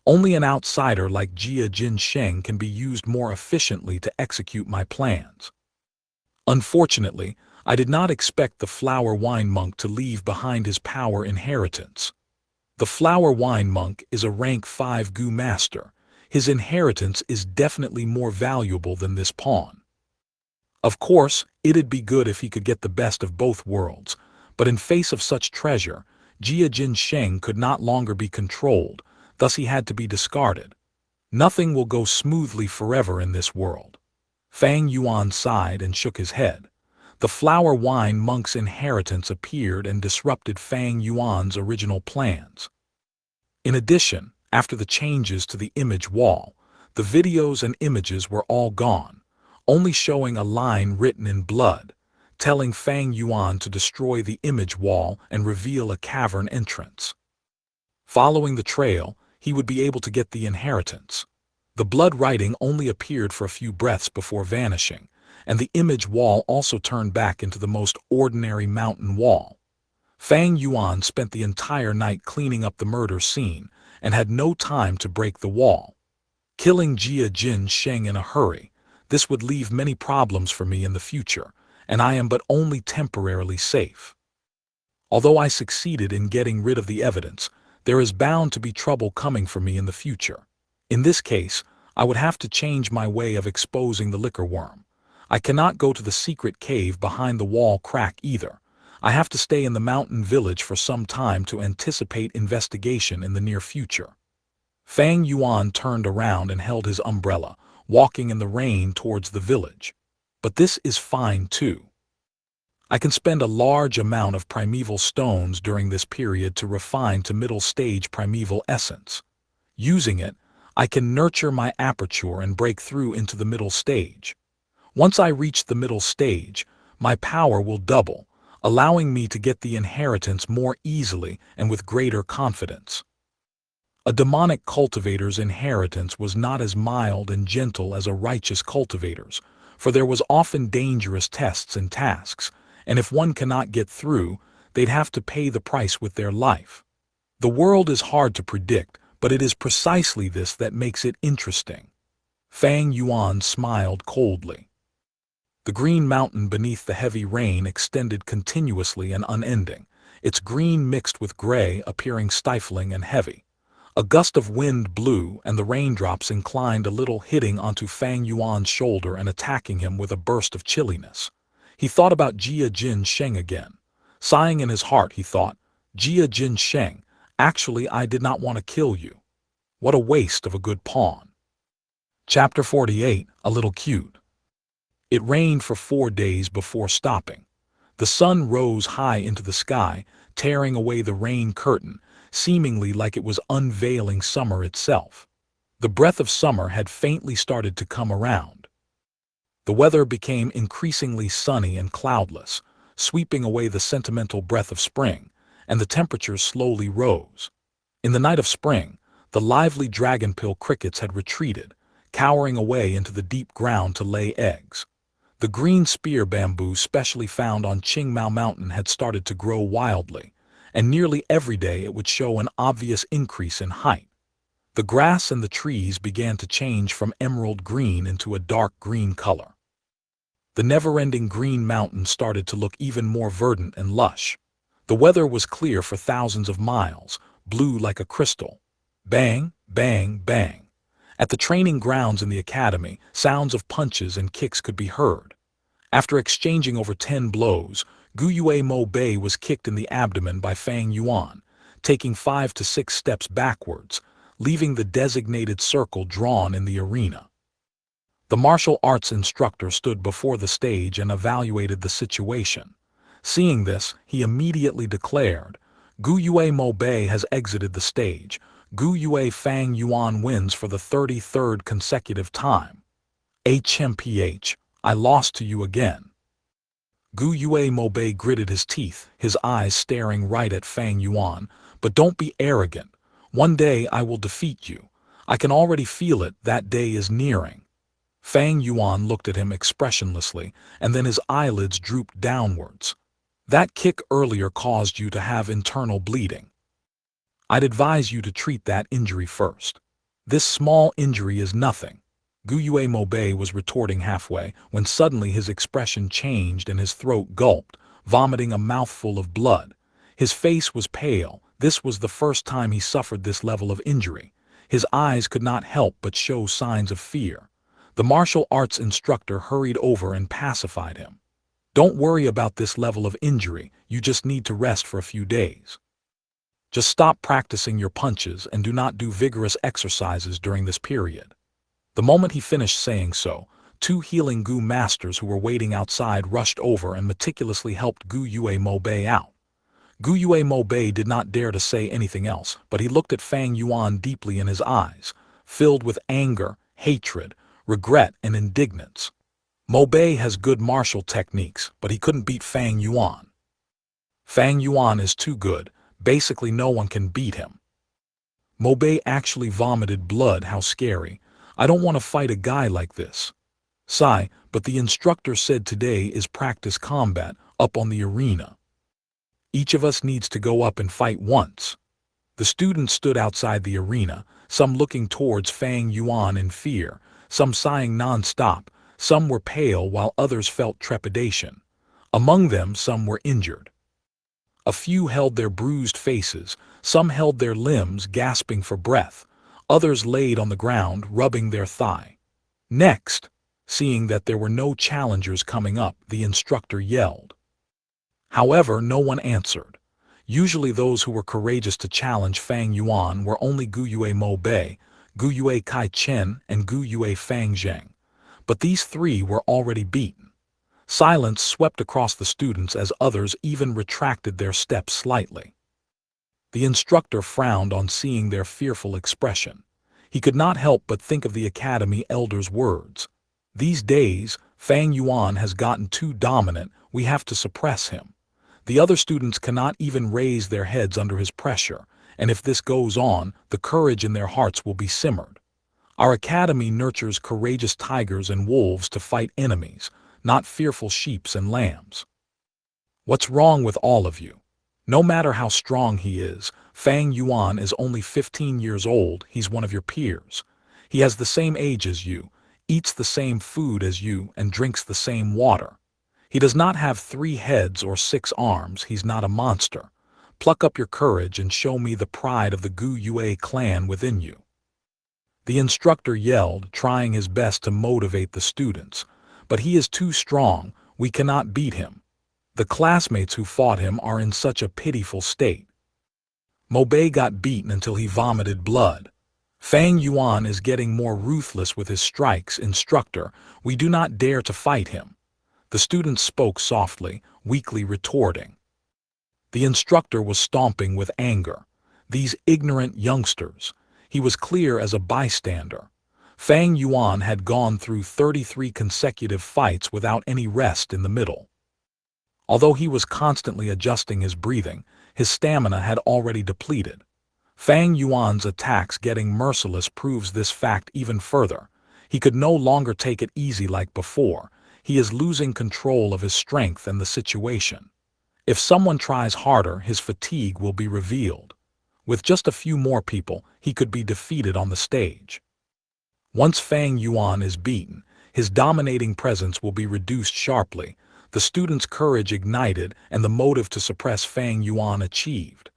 Only an outsider like Jia Jinsheng can be used more efficiently to execute my plans. Unfortunately, I did not expect the flower wine monk to leave behind his power inheritance. The flower wine monk is a rank 5 Gu master. His inheritance is definitely more valuable than this pawn. Of course, it'd be good if he could get the best of both worlds, but in face of such treasure, Jia Jinsheng could not longer be controlled, thus he had to be discarded. Nothing will go smoothly forever in this world. Fang Yuan sighed and shook his head. The flower wine monk's inheritance appeared and disrupted Fang Yuan's original plans. In addition, after the changes to the image wall, the videos and images were all gone, only showing a line written in blood, telling Fang Yuan to destroy the image wall and reveal a cavern entrance. Following the trail, he would be able to get the inheritance. The blood writing only appeared for a few breaths before vanishing, and the image wall also turned back into the most ordinary mountain wall. Fang Yuan spent the entire night cleaning up the murder scene and had no time to break the wall. Killing Jia Jinsheng in a hurry, this would leave many problems for me in the future, and I am but only temporarily safe. Although I succeeded in getting rid of the evidence, there is bound to be trouble coming for me in the future. In this case, I would have to change my way of exposing the liquor worm. I cannot go to the secret cave behind the wall crack either. I have to stay in the mountain village for some time to anticipate investigation in the near future. Fang Yuan turned around and held his umbrella, walking in the rain towards the village. But this is fine too. I can spend a large amount of primeval stones during this period to refine to middle stage primeval essence. Using it, I can nurture my aperture and break through into the middle stage. Once I reach the middle stage, my power will double, allowing me to get the inheritance more easily and with greater confidence. A demonic cultivator's inheritance was not as mild and gentle as a righteous cultivator's, for there was often dangerous tests and tasks, and if one cannot get through, they'd have to pay the price with their life. The world is hard to predict, but it is precisely this that makes it interesting. Fang Yuan smiled coldly. The green mountain beneath the heavy rain extended continuously and unending, its green mixed with gray appearing stifling and heavy. A gust of wind blew and the raindrops inclined a little, hitting onto Fang Yuan's shoulder and attacking him with a burst of chilliness. He thought about Jia Jinsheng again. Sighing in his heart, he thought, Jia Jinsheng, actually I did not want to kill you. What a waste of a good pawn. Chapter 48, A Little Cute. It rained for 4 days before stopping. The sun rose high into the sky, tearing away the rain curtain, seemingly like it was unveiling summer itself. The breath of summer had faintly started to come around. The weather became increasingly sunny and cloudless, sweeping away the sentimental breath of spring, and the temperatures slowly rose. In the night of spring, the lively dragonpill crickets had retreated, cowering away into the deep ground to lay eggs. The green spear bamboo specially found on Qingmao Mountain had started to grow wildly, and nearly every day it would show an obvious increase in height. The grass and the trees began to change from emerald green into a dark green color. The never-ending green mountain started to look even more verdant and lush. The weather was clear for thousands of miles, blue like a crystal. Bang, bang, bang. At the training grounds in the academy, sounds of punches and kicks could be heard. After exchanging over 10 blows, Guyue Mo Bei was kicked in the abdomen by Fang Yuan, taking 5 to 6 steps backwards, leaving the designated circle drawn in the arena. The martial arts instructor stood before the stage and evaluated the situation. Seeing this, he immediately declared, "Guyue Mo Bei has exited the stage. Guyue Fang Yuan wins for the 33rd consecutive time. HMPH, I lost to you again." Guyue Mo Bei gritted his teeth, his eyes staring right at Fang Yuan. "But don't be arrogant. One day I will defeat you. I can already feel it, that day is nearing." Fang Yuan looked at him expressionlessly, and then his eyelids drooped downwards. "That kick earlier caused you to have internal bleeding. I'd advise you to treat that injury first. This small injury is nothing." Guyue Mo Bei was retorting halfway, when suddenly his expression changed and his throat gulped, vomiting a mouthful of blood. His face was pale. This was the first time he suffered this level of injury. His eyes could not help but show signs of fear. The martial arts instructor hurried over and pacified him. "Don't worry about this level of injury, you just need to rest for a few days. Just stop practicing your punches and do not do vigorous exercises during this period." The moment he finished saying so, 2 healing Gu masters who were waiting outside rushed over and meticulously helped Guyue Mo Bei out. Guyue Mo Bei did not dare to say anything else, but he looked at Fang Yuan deeply in his eyes, filled with anger, hatred, regret, and indignance. Mo Bei has good martial techniques, but he couldn't beat Fang Yuan. Fang Yuan is too good, basically no one can beat him. Mo Bei actually vomited blood. How scary. I don't want to fight a guy like this. Sigh, but the instructor said today is practice combat, up on the arena. Each of us needs to go up and fight once. The students stood outside the arena, some looking towards Fang Yuan in fear, some sighing non-stop, some were pale while others felt trepidation. Among them some were injured. A few held their bruised faces, some held their limbs gasping for breath, others laid on the ground rubbing their thigh. Next, seeing that there were no challengers coming up, the instructor yelled. However, no one answered. Usually those who were courageous to challenge Fang Yuan were only Guyue Mo Bei, Guyue Kai Chen, and Guyue Fang Zheng. But these 3 were already beaten. Silence swept across the students as others even retracted their steps slightly. The instructor frowned on seeing their fearful expression. He could not help but think of the academy elder's words. "These days, Fang Yuan has gotten too dominant, we have to suppress him. The other students cannot even raise their heads under his pressure, and if this goes on, the courage in their hearts will be simmered. Our academy nurtures courageous tigers and wolves to fight enemies, not fearful sheep and lambs. What's wrong with all of you? No matter how strong he is, Fang Yuan is only 15 years old, he's one of your peers. He has the same age as you, eats the same food as you, and drinks the same water. He does not have 3 heads or 6 arms, he's not a monster. Pluck up your courage and show me the pride of the Gu Yue clan within you." The instructor yelled, trying his best to motivate the students. "But he is too strong, we cannot beat him. The classmates who fought him are in such a pitiful state. Mo Bei got beaten until he vomited blood. Fang Yuan is getting more ruthless with his strikes, instructor, we do not dare to fight him." The students spoke softly, weakly retorting. The instructor was stomping with anger. These ignorant youngsters. He was clear as a bystander. Fang Yuan had gone through 33 consecutive fights without any rest in the middle. Although he was constantly adjusting his breathing, his stamina had already depleted. Fang Yuan's attacks getting merciless proves this fact even further. He could no longer take it easy like before. He is losing control of his strength and the situation. If someone tries harder, his fatigue will be revealed. With just a few more people, he could be defeated on the stage. Once Fang Yuan is beaten, his dominating presence will be reduced sharply, the students' courage ignited, and the motive to suppress Fang Yuan achieved.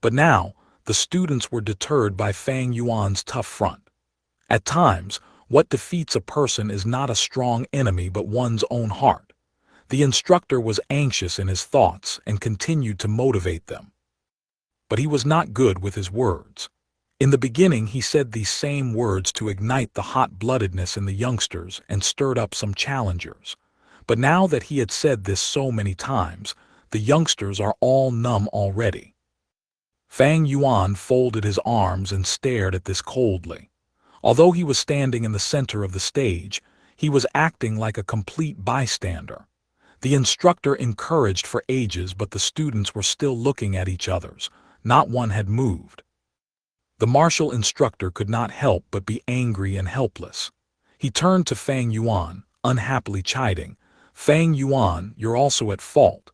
But now, the students were deterred by Fang Yuan's tough front. At times, what defeats a person is not a strong enemy but one's own heart. The instructor was anxious in his thoughts and continued to motivate them. But he was not good with his words. In the beginning, he said these same words to ignite the hot-bloodedness in the youngsters and stirred up some challengers. But now that he had said this so many times, the youngsters are all numb already. Fang Yuan folded his arms and stared at this coldly. Although he was standing in the center of the stage, he was acting like a complete bystander. The instructor encouraged for ages, but the students were still looking at each other's. Not one had moved. The martial instructor could not help but be angry and helpless. He turned to Fang Yuan, unhappily chiding, "Fang Yuan, you're also at fault.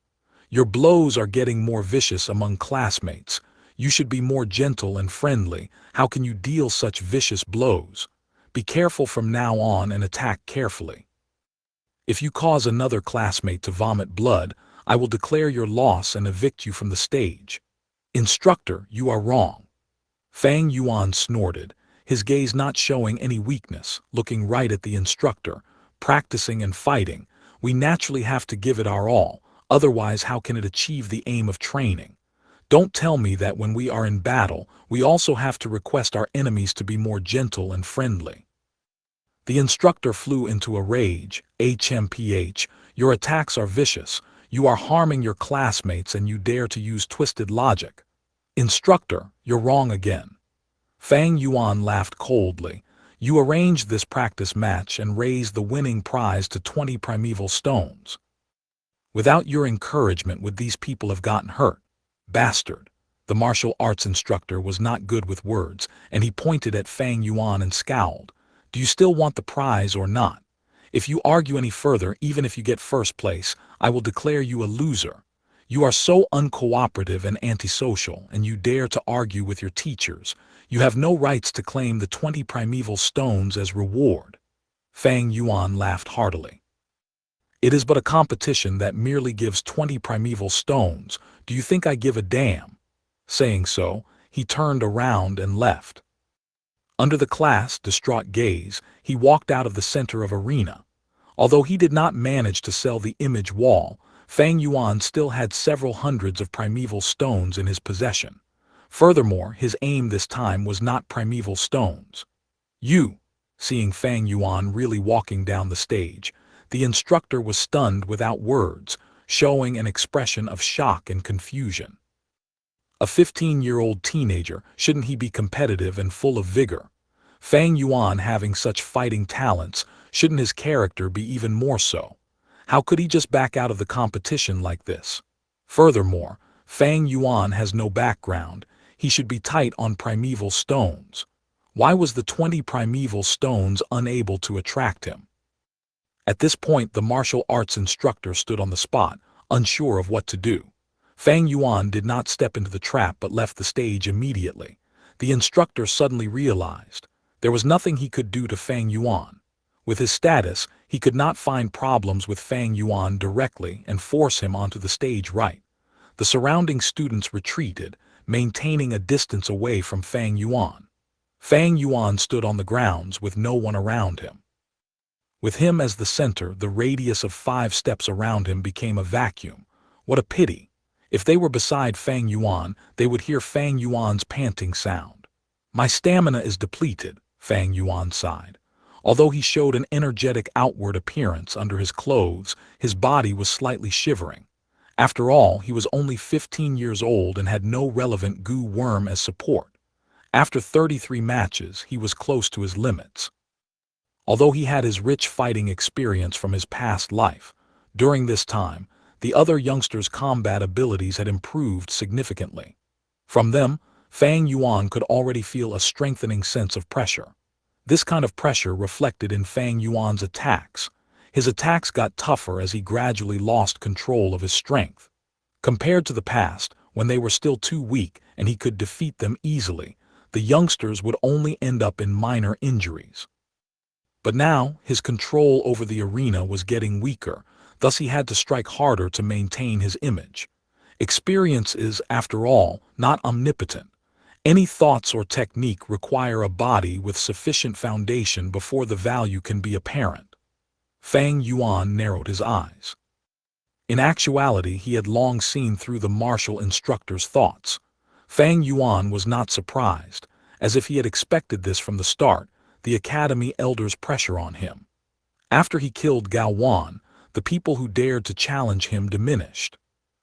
Your blows are getting more vicious among classmates. You should be more gentle and friendly. How can you deal such vicious blows? Be careful from now on and attack carefully. If you cause another classmate to vomit blood, I will declare your loss and evict you from the stage. Instructor, you are wrong." Fang Yuan snorted, his gaze not showing any weakness, looking right at the instructor. "Practicing and fighting, we naturally have to give it our all, otherwise how can it achieve the aim of training? Don't tell me that when we are in battle, we also have to request our enemies to be more gentle and friendly." The instructor flew into a rage. "HMPH, your attacks are vicious. You are harming your classmates and you dare to use twisted logic. Instructor, you're wrong again." Fang Yuan laughed coldly. "You arranged this practice match and raised the winning prize to 20 primeval stones. Without your encouragement would these people have gotten hurt? Bastard." The martial arts instructor was not good with words, and he pointed at Fang Yuan and scowled. "Do you still want the prize or not? If you argue any further, even if you get first place, I will declare you a loser. You are so uncooperative and antisocial, and you dare to argue with your teachers. You have no rights to claim the 20 primeval stones as reward." Fang Yuan laughed heartily. "It is but a competition that merely gives 20 primeval stones. Do you think I give a damn?" Saying so, he turned around and left. Under the class' distraught gaze, he walked out of the center of arena. Although he did not manage to sell the image wall, Fang Yuan still had several hundreds of primeval stones in his possession. Furthermore, his aim this time was not primeval stones. "You!" Seeing Fang Yuan really walking down the stage, the instructor was stunned without words, showing an expression of shock and confusion. A 15-year-old teenager, shouldn't he be competitive and full of vigor? Fang Yuan having such fighting talents, shouldn't his character be even more so? How could he just back out of the competition like this? Furthermore, Fang Yuan has no background. He should be tight on primeval stones. Why was the 20 primeval stones unable to attract him? At this point, the martial arts instructor stood on the spot, unsure of what to do. Fang Yuan did not step into the trap but left the stage immediately. The instructor suddenly realized there was nothing he could do to Fang Yuan. With his status, he could not find problems with Fang Yuan directly and force him onto the stage right. The surrounding students retreated, maintaining a distance away from Fang Yuan. Fang Yuan stood on the grounds with no one around him. With him as the center, the radius of 5 steps around him became a vacuum. What a pity! If they were beside Fang Yuan, they would hear Fang Yuan's panting sound. "My stamina is depleted," Fang Yuan sighed. Although he showed an energetic outward appearance under his clothes, his body was slightly shivering. After all, he was only 15 years old and had no relevant goo worm as support. After 33 matches, he was close to his limits. Although he had his rich fighting experience from his past life, during this time, the the other youngsters' combat abilities had improved significantly. From them, Fang Yuan could already feel a strengthening sense of pressure. This kind of pressure reflected in Fang Yuan's attacks. His attacks got tougher as he gradually lost control of his strength. Compared to the past, when they were still too weak and he could defeat them easily, the youngsters would only end up in minor injuries. But now, his control over the arena was getting weaker, thus he had to strike harder to maintain his image. Experience is, after all, not omnipotent. Any thoughts or technique require a body with sufficient foundation before the value can be apparent. Fang Yuan narrowed his eyes. In actuality, he had long seen through the martial instructor's thoughts. Fang Yuan was not surprised, as if he had expected this from the start, the academy elder's pressure on him. After he killed Gao Wan, the people who dared to challenge him diminished.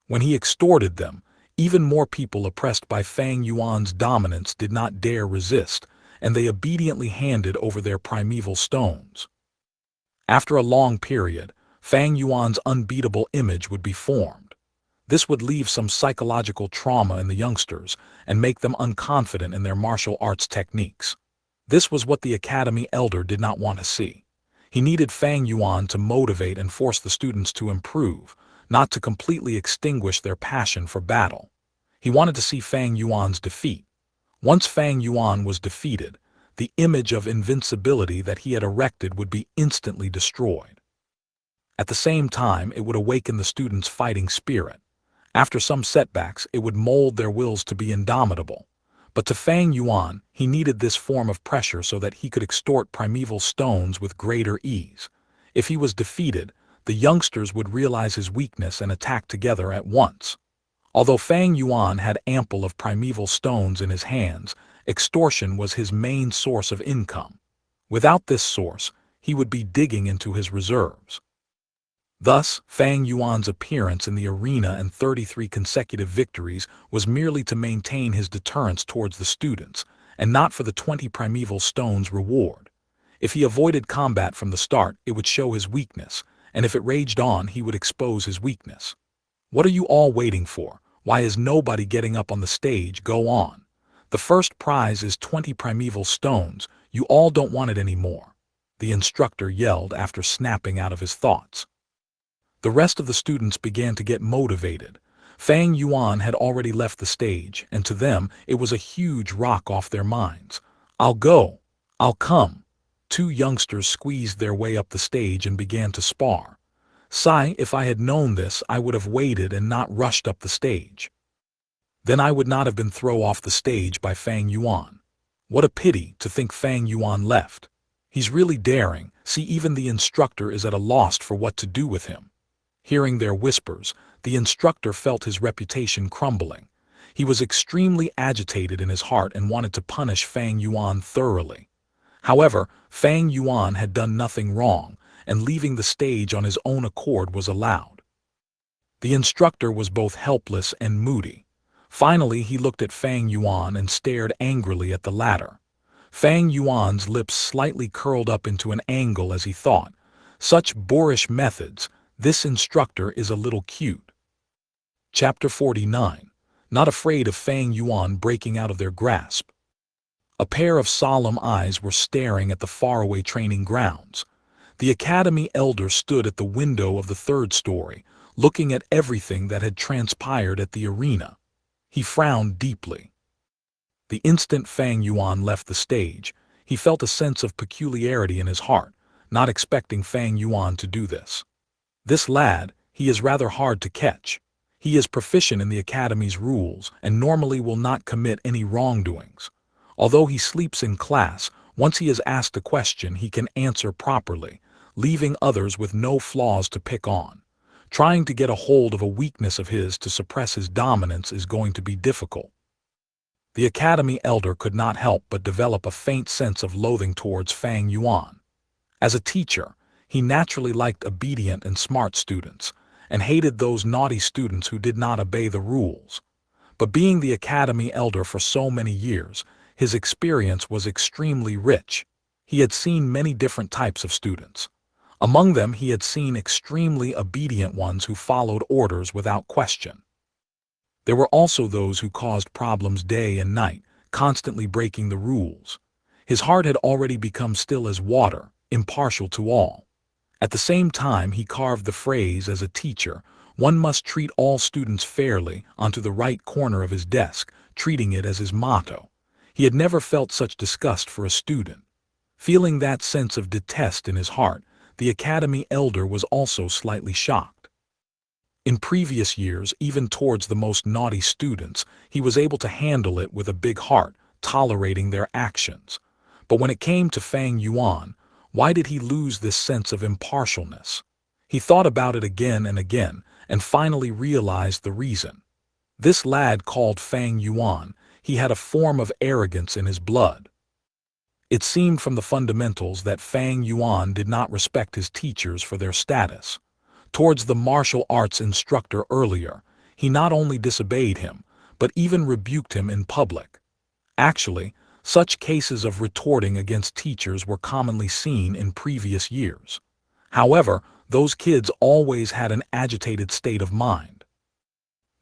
When he extorted them, even more people oppressed by Fang Yuan's dominance did not dare resist, and they obediently handed over their primeval stones. After a long period, Fang Yuan's unbeatable image would be formed. This would leave some psychological trauma in the youngsters and make them unconfident in their martial arts techniques. This was what the academy elder did not want to see. He needed Fang Yuan to motivate and force the students to improve, not to completely extinguish their passion for battle. He wanted to see Fang Yuan's defeat. Once Fang Yuan was defeated, the image of invincibility that he had erected would be instantly destroyed. At the same time, it would awaken the students' fighting spirit. After some setbacks, it would mold their wills to be indomitable. But to Fang Yuan, he needed this form of pressure so that he could extort primeval stones with greater ease. If he was defeated, the youngsters would realize his weakness and attack together at once. Although Fang Yuan had ample of primeval stones in his hands, extortion was his main source of income. Without this source, he would be digging into his reserves. Thus, Fang Yuan's appearance in the arena and 33 consecutive victories was merely to maintain his deterrence towards the students, and not for the 20 primeval stones reward. If he avoided combat from the start, it would show his weakness, and if it raged on, he would expose his weakness. What are you all waiting for? Why is nobody getting up on the stage? Go on. The first prize is 20 primeval stones. You all don't want it anymore, the instructor yelled after snapping out of his thoughts. The rest of the students began to get motivated. Fang Yuan had already left the stage, and to them, it was a huge rock off their minds. I'll go. I'll come. Two youngsters squeezed their way up the stage and began to spar. Sigh, if I had known this, I would have waited and not rushed up the stage. Then I would not have been thrown off the stage by Fang Yuan. What a pity to think Fang Yuan left. He's really daring. See, even the instructor is at a loss for what to do with him. Hearing their whispers, the instructor felt his reputation crumbling. He was extremely agitated in his heart and wanted to punish Fang Yuan thoroughly. However, Fang Yuan had done nothing wrong, and leaving the stage on his own accord was allowed. The instructor was both helpless and moody. Finally, he looked at Fang Yuan and stared angrily at the latter. Fang Yuan's lips slightly curled up into an angle as he thought, "Such boorish methods. This instructor is a little cute." Chapter 49. Not afraid of Fang Yuan breaking out of their grasp. A pair of solemn eyes were staring at the faraway training grounds. The academy elder stood at the window of the third story, looking at everything that had transpired at the arena. He frowned deeply. The instant Fang Yuan left the stage, he felt a sense of peculiarity in his heart, not expecting Fang Yuan to do this. This lad, he is rather hard to catch. He is proficient in the academy's rules and normally will not commit any wrongdoings. Although he sleeps in class, once he is asked a question he can answer properly, leaving others with no flaws to pick on. Trying to get a hold of a weakness of his to suppress his dominance is going to be difficult. The academy elder could not help but develop a faint sense of loathing towards Fang Yuan. As a teacher, he naturally liked obedient and smart students, and hated those naughty students who did not obey the rules. But being the academy elder for so many years, his experience was extremely rich. He had seen many different types of students. Among them he had seen extremely obedient ones who followed orders without question. There were also those who caused problems day and night, constantly breaking the rules. His heart had already become still as water, impartial to all. At the same time he carved the phrase as a teacher, "One must treat all students fairly," onto the right corner of his desk, treating it as his motto. He had never felt such disgust for a student. Feeling that sense of detest in his heart, the academy elder was also slightly shocked. In previous years, even towards the most naughty students, he was able to handle it with a big heart, tolerating their actions. But when it came to Fang Yuan, why did he lose this sense of impartialness? He thought about it again and finally realized the reason. This lad called Fang Yuan, he had a form of arrogance in his blood. It seemed from the fundamentals that Fang Yuan did not respect his teachers for their status. Towards the martial arts instructor earlier, he not only disobeyed him, but even rebuked him in public. Actually, such cases of retorting against teachers were commonly seen in previous years. However, those kids always had an agitated state of mind.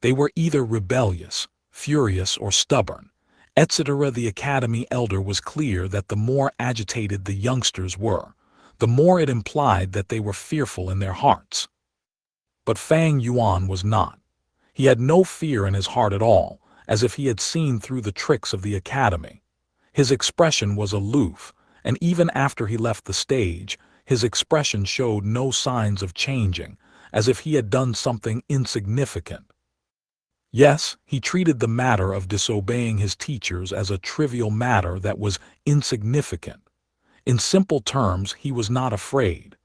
They were either rebellious, furious, or stubborn, etc. The academy elder was clear that the more agitated the youngsters were, the more it implied that they were fearful in their hearts. But Fang Yuan was not. He had no fear in his heart at all, as if he had seen through the tricks of the academy. His expression was aloof, and even after he left the stage, his expression showed no signs of changing, as if he had done something insignificant. Yes, he treated the matter of disobeying his teachers as a trivial matter that was insignificant. In simple terms, he was not afraid.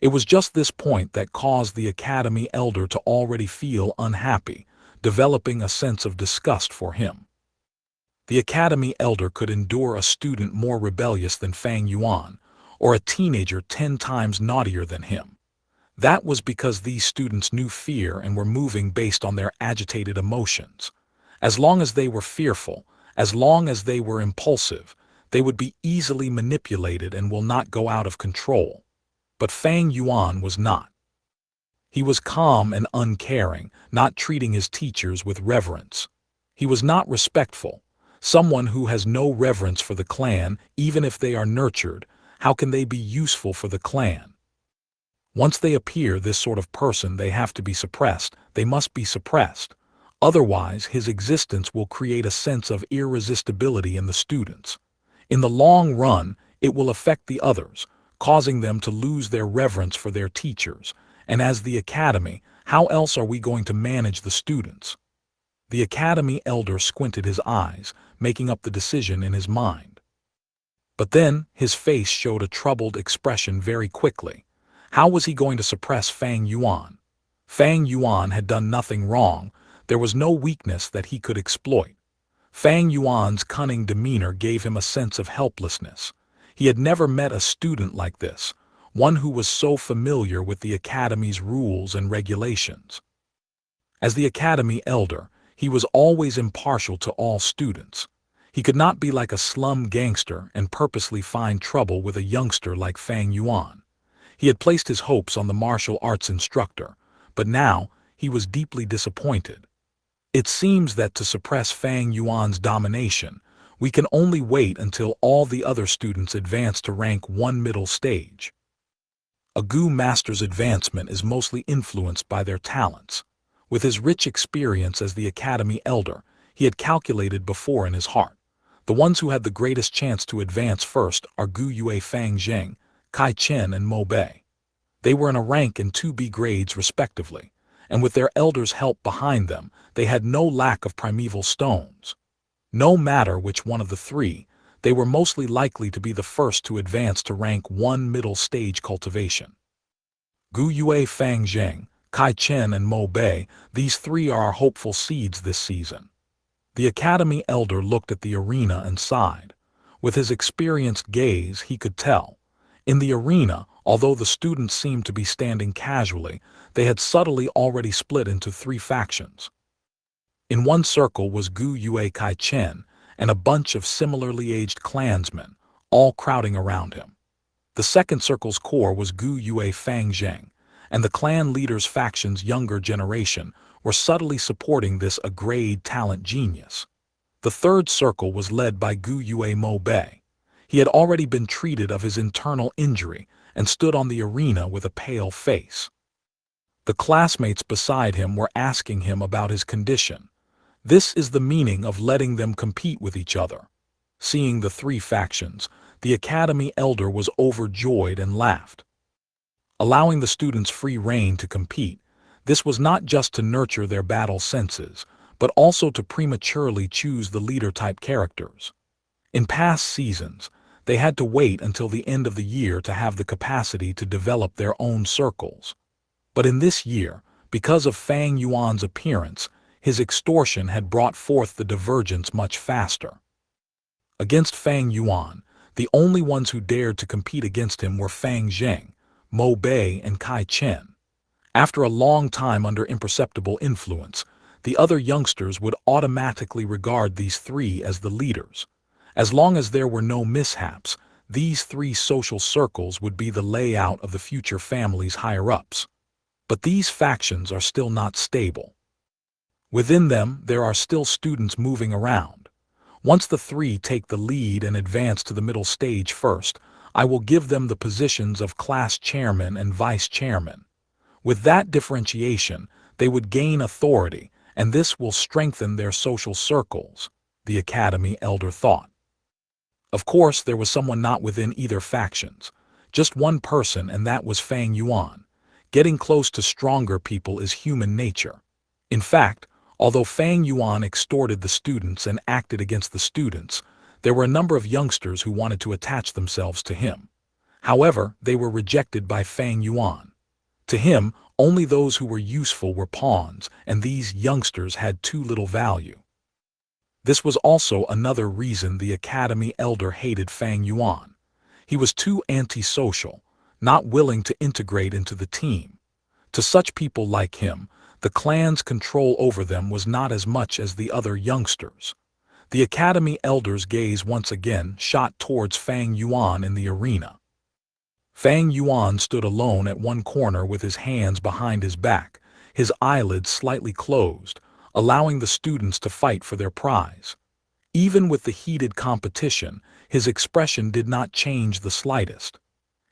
It was just this point that caused the academy elder to already feel unhappy, developing a sense of disgust for him. The academy elder could endure a student more rebellious than Fang Yuan, or a teenager 10 times naughtier than him. That was because these students knew fear and were moving based on their agitated emotions. As long as they were fearful, as long as they were impulsive, they would be easily manipulated and will not go out of control. But Fang Yuan was not. He was calm and uncaring, not treating his teachers with reverence. He was not respectful. Someone who has no reverence for the clan, even if they are nurtured, how can they be useful for the clan? Once they appear this sort of person, they have to be suppressed. They must be suppressed. Otherwise, his existence will create a sense of irresistibility in the students. In the long run, it will affect the others, causing them to lose their reverence for their teachers. And as the academy, how else are we going to manage the students? The academy elder squinted his eyes, making up the decision in his mind. But then, his face showed a troubled expression very quickly. How was he going to suppress Fang Yuan? Fang Yuan had done nothing wrong. There was no weakness that he could exploit. Fang Yuan's cunning demeanor gave him a sense of helplessness. He had never met a student like this, one who was so familiar with the academy's rules and regulations. As the academy elder, he was always impartial to all students. He could not be like a slum gangster and purposely find trouble with a youngster like Fang Yuan. He had placed his hopes on the martial arts instructor, but now he was deeply disappointed. It seems that to suppress Fang Yuan's domination, we can only wait until all the other students advance to rank 1 middle stage. A Gu master's advancement is mostly influenced by their talents. With his rich experience as the academy elder, he had calculated before in his heart. The ones who had the greatest chance to advance first are Gu Yue Fang Zheng, Kai Chen and Mo Bei. They were in a rank and 2B grades respectively, and with their elders' help behind them, they had no lack of primeval stones. No matter which one of the three, they were mostly likely to be the first to advance to rank 1 middle stage cultivation. Gu Yue Fang Zheng, Kai Chen and Mo Bei, these three are our hopeful seeds this season. The academy elder looked at the arena and sighed. With his experienced gaze, he could tell. In the arena, although the students seemed to be standing casually, they had subtly already split into 3 factions. In one circle was Gu Yue Kai Chen and a bunch of similarly aged clansmen, all crowding around him. The second circle's core was Gu Yue Fang Zheng, and the clan leader's faction's younger generation were subtly supporting this a-grade talent genius. The third circle was led by Gu Yue Mo Bei. He had already been treated of his internal injury and stood on the arena with a pale face. The classmates beside him were asking him about his condition. This is the meaning of letting them compete with each other. Seeing the three factions, the academy elder was overjoyed and laughed. Allowing the students free rein to compete, this was not just to nurture their battle senses, but also to prematurely choose the leader-type characters. In past seasons, they had to wait until the end of the year to have the capacity to develop their own circles. But in this year, because of Fang Yuan's appearance, his extortion had brought forth the divergence much faster. Against Fang Yuan, the only ones who dared to compete against him were Fang Zheng, Mo Bei, and Kai Chen. After a long time under imperceptible influence, the other youngsters would automatically regard these three as the leaders. As long as there were no mishaps, these three social circles would be the layout of the future family's higher-ups. But these factions are still not stable. Within them, there are still students moving around. Once the three take the lead and advance to the middle stage first, I will give them the positions of class chairman and vice chairman. With that differentiation, they would gain authority, and this will strengthen their social circles, the academy elder thought. Of course, there was someone not within either factions. Just one person, and that was Fang Yuan. Getting close to stronger people is human nature. In fact, although Fang Yuan extorted the students and acted against the students, there were a number of youngsters who wanted to attach themselves to him. However, they were rejected by Fang Yuan. To him, only those who were useful were pawns, and these youngsters had too little value. This was also another reason the academy elder hated Fang Yuan. He was too antisocial, not willing to integrate into the team. To such people like him, the clan's control over them was not as much as the other youngsters. The academy elder's gaze once again shot towards Fang Yuan in the arena. Fang Yuan stood alone at one corner with his hands behind his back, his eyelids slightly closed, allowing the students to fight for their prize. Even with the heated competition, his expression did not change the slightest.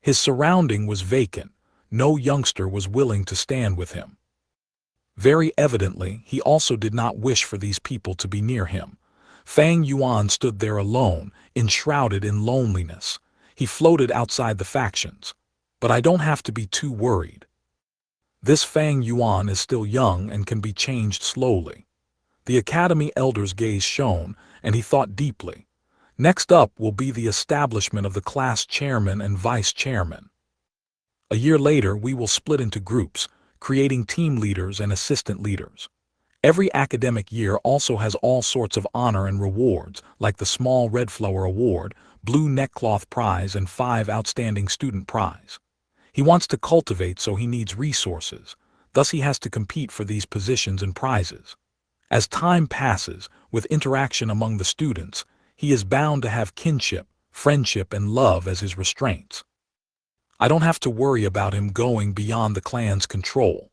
His surrounding was vacant. No youngster was willing to stand with him. Very evidently, he also did not wish for these people to be near him. Fang Yuan stood there alone, enshrouded in loneliness. He floated outside the factions. But I don't have to be too worried. This Fang Yuan is still young and can be changed slowly. The academy elder's gaze shone, and he thought deeply. Next up will be the establishment of the class chairman and vice chairman. A year later, we will split into groups, creating team leaders and assistant leaders. Every academic year also has all sorts of honor and rewards, like the Small Red Flower Award, Blue Neckcloth Prize, and 5 Outstanding Student Prize. He wants to cultivate, so he needs resources. Thus he has to compete for these positions and prizes. As time passes, with interaction among the students, he is bound to have kinship, friendship, and love as his restraints. I don't have to worry about him going beyond the clan's control.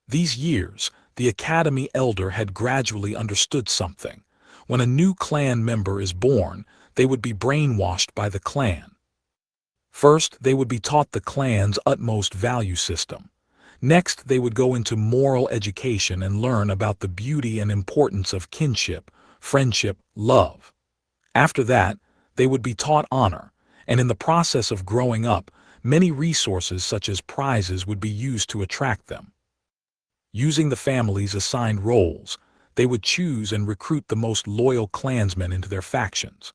These years, the academy elder had gradually understood something. When a new clan member is born, they would be brainwashed by the clan. First, they would be taught the clan's utmost value system. Next, they would go into moral education and learn about the beauty and importance of kinship, friendship, love. After that, they would be taught honor, and in the process of growing up, many resources such as prizes would be used to attract them. Using the family's assigned roles, they would choose and recruit the most loyal clansmen into their factions.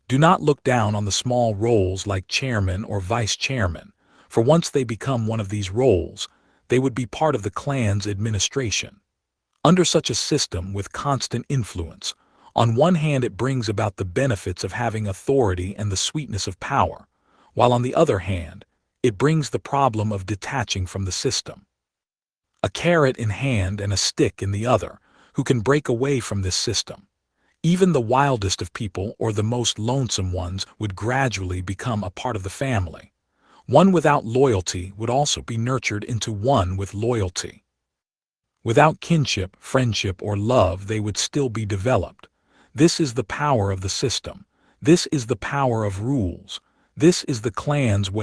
Do not look down on the small roles like chairman or vice chairman, for once they become one of these roles, they would be part of the clan's administration. Under such a system with constant influence, on one hand it brings about the benefits of having authority and the sweetness of power, while on the other hand, it brings the problem of detaching from the system. A carrot in hand and a stick in the other, who can break away from this system. Even the wildest of people or the most lonesome ones would gradually become a part of the family. One without loyalty would also be nurtured into one with loyalty. Without kinship, friendship, or love, they would still be developed. This is the power of the system. This is the power of rules. This is the clan's way